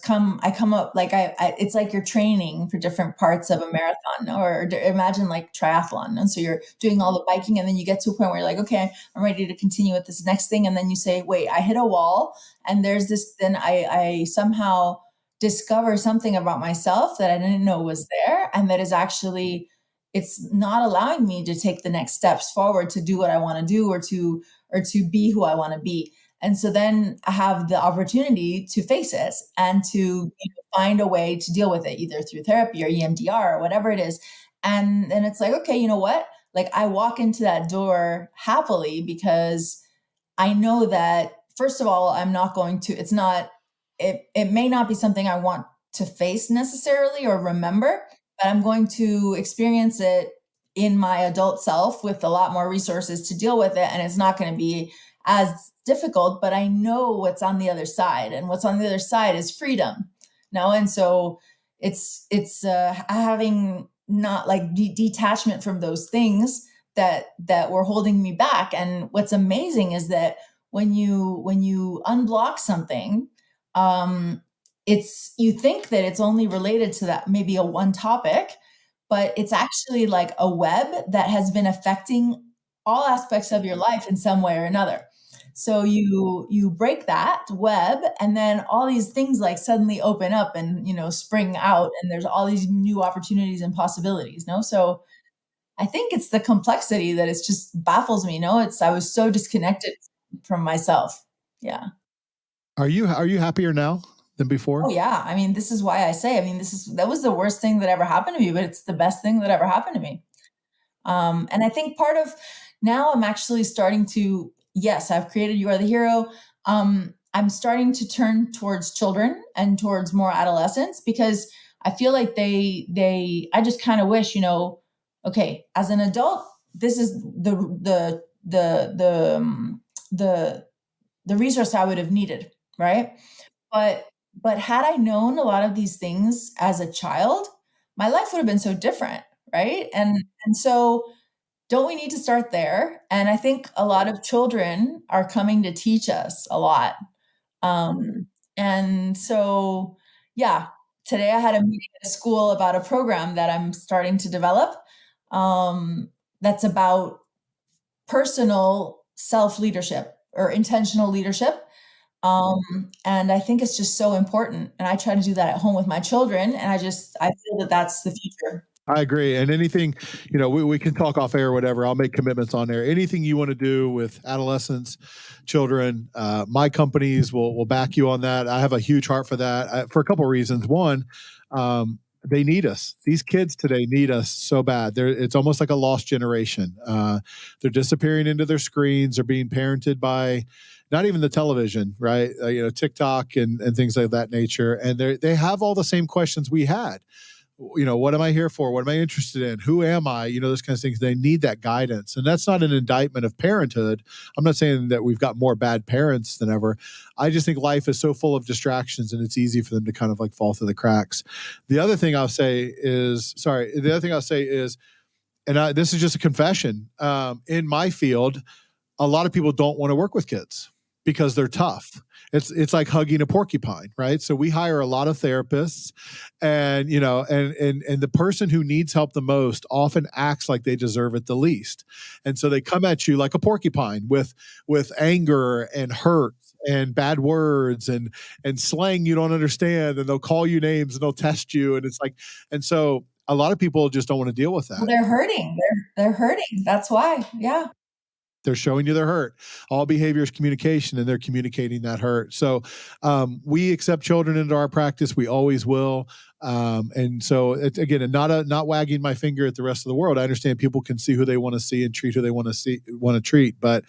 come up like it's like you're training for different parts of a marathon, or imagine like triathlon. And so you're doing all the biking, and then you get to a point where you're like, okay, I'm ready to continue with this next thing. And then you say, wait, I hit a wall, and there's this, then I somehow discover something about myself that I didn't know was there. And that is actually, it's not allowing me to take the next steps forward to do what I want to do, or to be who I want to be. And so then I have the opportunity to face it and to find a way to deal with it, either through therapy or EMDR or whatever it is. And then it's like, okay, you know what? Like, I walk into that door happily, because I know that, first of all, I'm not going to, it's not, it may not be something I want to face necessarily or remember, but I'm going to experience it in my adult self with a lot more resources to deal with it. And it's not going to be as difficult, but I know what's on the other side. And what's on the other side is freedom. No. And so it's having not like detachment from those things that were holding me back. And what's amazing is that when you unblock something, um, it's, you think that it's only related to that, maybe a one topic, but it's actually like a web that has been affecting all aspects of your life in some way or another. So you break that web, and then all these things like suddenly open up and spring out, and there's all these new opportunities and possibilities. No, so I think it's the complexity that it's just baffles me. No, it's, I was so disconnected from myself. Yeah. Are you happier now than Oh before? yeah. I mean, this is why I say, I mean, that was the worst thing that ever happened to me, but it's the best thing that ever happened to me. And I think part of, now I'm actually starting to, yes, I've created You Are the Hero. I'm starting to turn towards children and towards more adolescents, because I feel like I just kind of wish, okay, as an adult, this is the the resource I would have needed, right? But had I known a lot of these things as a child, my life would have been so different, right? And so don't we need to start there? And I think a lot of children are coming to teach us a lot. Um, and so, yeah, today I had a meeting at a school about a program that I'm starting to develop, that's about personal self leadership or intentional leadership. And I think it's just so important. And I try to do that at home with my children. And I feel that that's the future. I agree. And anything, we can talk off air or whatever. I'll make commitments on there. Anything you want to do with adolescents, children, my companies will back you on that. I have a huge heart for that, for a couple of reasons. One, they need us. These kids today need us so bad. It's almost like a lost generation. They're disappearing into their screens. They're being parented by not even the television, right? TikTok and things like that nature. And they have all the same questions we had. What am I here for? What am I interested in? Who am I? Those kinds of things. They need that guidance. And that's not an indictment of parenthood. I'm not saying that we've got more bad parents than ever. I just think life is so full of distractions, and it's easy for them to kind of like fall through the cracks. The other thing I'll say is, this is just a confession. In my field, a lot of people don't want to work with kids because they're tough. It's like hugging a porcupine, right? So we hire a lot of therapists, and and the person who needs help the most often acts like they deserve it the least. And so they come at you like a porcupine with anger and hurt and bad words and slang you don't understand, and they'll call you names and they'll test you, and it's like, and so a lot of people just don't want to deal with Well, that. they're hurting. They're hurting. That's why. Yeah. They're showing you their hurt. All behavior is communication, and they're communicating that hurt. So we accept children into our practice. We always will. And so it's, again, and not wagging my finger at the rest of the world. I understand people can see who they want to see and treat who they want to treat, but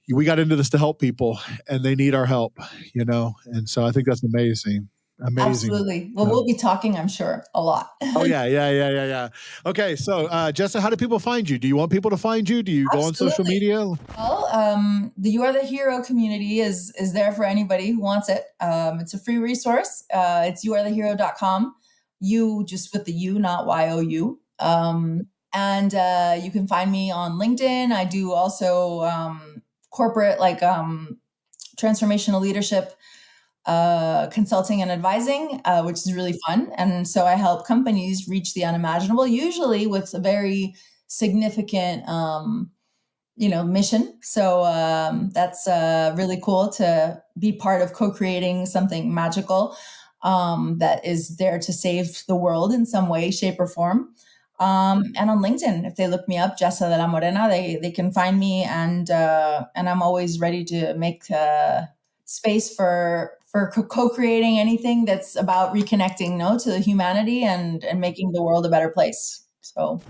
we got into this to help people, and they need our help. And so I think that's amazing. Amazing. Absolutely. Well, So, we'll be talking, I'm sure, a lot. oh yeah, yeah. Okay, so Jessa, how do people find you? Do you want people to find you? Do you go on social Absolutely. media? Well, the You Are the Hero community is there for anybody who wants it. It's a free resource. It's youarethehero.com. You just with the U, not YOU. And you can find me on LinkedIn. I do also corporate, like transformational leadership consulting and advising, which is really fun. And so I help companies reach the unimaginable, usually with a very significant mission. So that's really cool to be part of co-creating something magical that is there to save the world in some way, shape, or form. And on LinkedIn, if they look me up, Jessa De La Morena, they can find me, and I'm always ready to make space for co-creating anything that's about reconnecting, to the humanity and making the world a better place. So.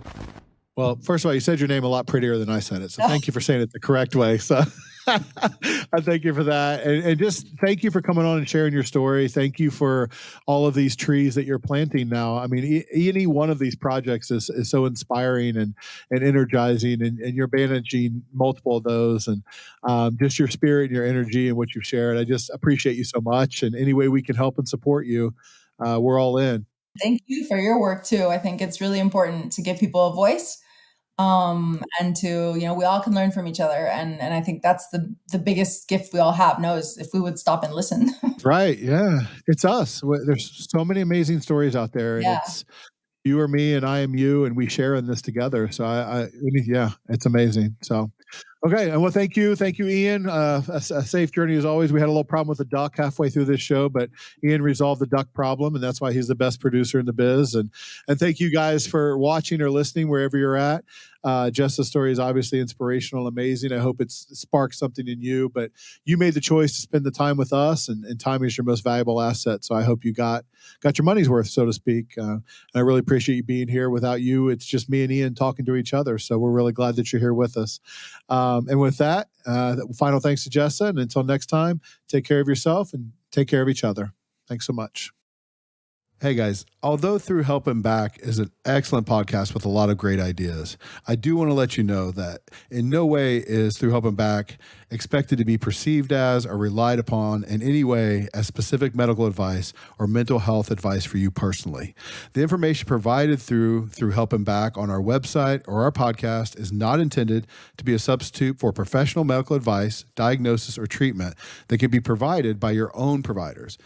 Well, first of all, you said your name a lot prettier than I said it. So thank you for saying it the correct way. So I thank you for that. And just thank you for coming on and sharing your story. Thank you for all of these trees that you're planting now. I mean, any one of these projects is so inspiring and energizing, and you're managing multiple of those, and just your spirit and your energy and what you've shared. I just appreciate you so much. And any way we can help and support you, we're all in. Thank you for your work too. I think it's really important to give people a voice. And to, we all can learn from each other. And I think that's the biggest gift we all have, is if we would stop and listen. Right. Yeah. It's us. There's so many amazing stories out there, and Yeah. it's you or me, and I am you, and we share in this together. So yeah, it's amazing. So, okay. And well, thank you. Thank you, Ian. A safe journey as always. We had a little problem with the duck halfway through this show, but Ian resolved the duck problem, and that's why he's the best producer in the biz. And thank you guys for watching or listening wherever you're at. Jessa's story is obviously inspirational, amazing. I hope it's sparked something in you, but you made the choice to spend the time with us, and time is your most valuable asset. So I hope you got your money's worth, so to speak. And I really appreciate you being here. Without you, it's just me and Ian talking to each other. So we're really glad that you're here with us. And with that, final thanks to Jessa. And until next time, take care of yourself and take care of each other. Thanks so much. Hey guys, although Through Help and Back is an excellent podcast with a lot of great ideas, I do want to let you know that in no way is Through Help and Back expected to be perceived as or relied upon in any way as specific medical advice or mental health advice for you personally. The information provided through Help and Back on our website or our podcast is not intended to be a substitute for professional medical advice, diagnosis, or treatment that can be provided by your own providers.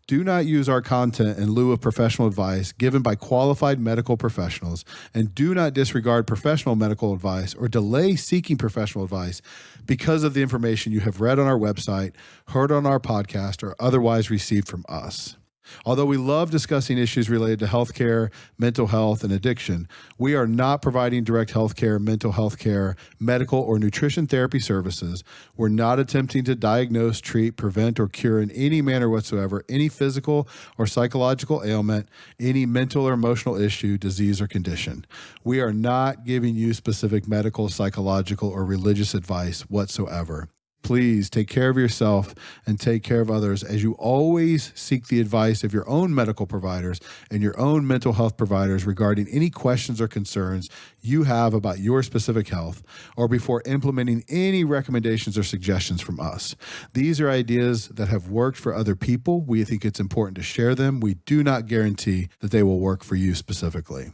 Do not use our content in lieu of professional advice given by qualified medical professionals, and do not disregard professional medical advice or delay seeking professional advice because of the information you have read on our website, heard on our podcast, or otherwise received from us. Although we love discussing issues related to healthcare, mental health, and addiction, we are not providing direct healthcare, mental health care, medical, or nutrition therapy services. We're not attempting to diagnose, treat, prevent, or cure in any manner whatsoever any physical or psychological ailment, any mental or emotional issue, disease, or condition. We are not giving you specific medical, psychological, or religious advice whatsoever. Please take care of yourself and take care of others as you always seek the advice of your own medical providers and your own mental health providers regarding any questions or concerns you have about your specific health, or before implementing any recommendations or suggestions from us. These are ideas that have worked for other people. We think it's important to share them. We do not guarantee that they will work for you specifically.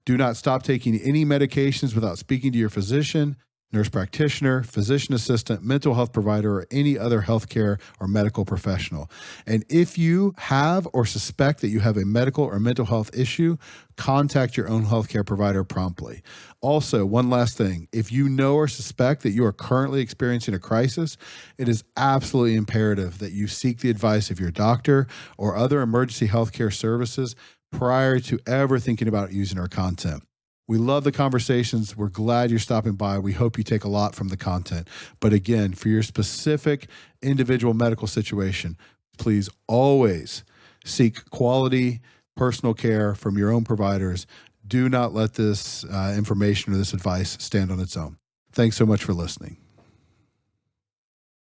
Do not stop taking any medications without speaking to your physician, nurse practitioner, physician assistant, mental health provider, or any other healthcare or medical professional. And if you have or suspect that you have a medical or mental health issue, contact your own healthcare provider promptly. Also, one last thing, if you know or suspect that you are currently experiencing a crisis, it is absolutely imperative that you seek the advice of your doctor or other emergency healthcare services prior to ever thinking about using our content. We love the conversations. We're glad you're stopping by. We hope you take a lot from the content. But again, for your specific individual medical situation, please always seek quality personal care from your own providers. Do not let this information or this advice stand on its own. Thanks so much for listening.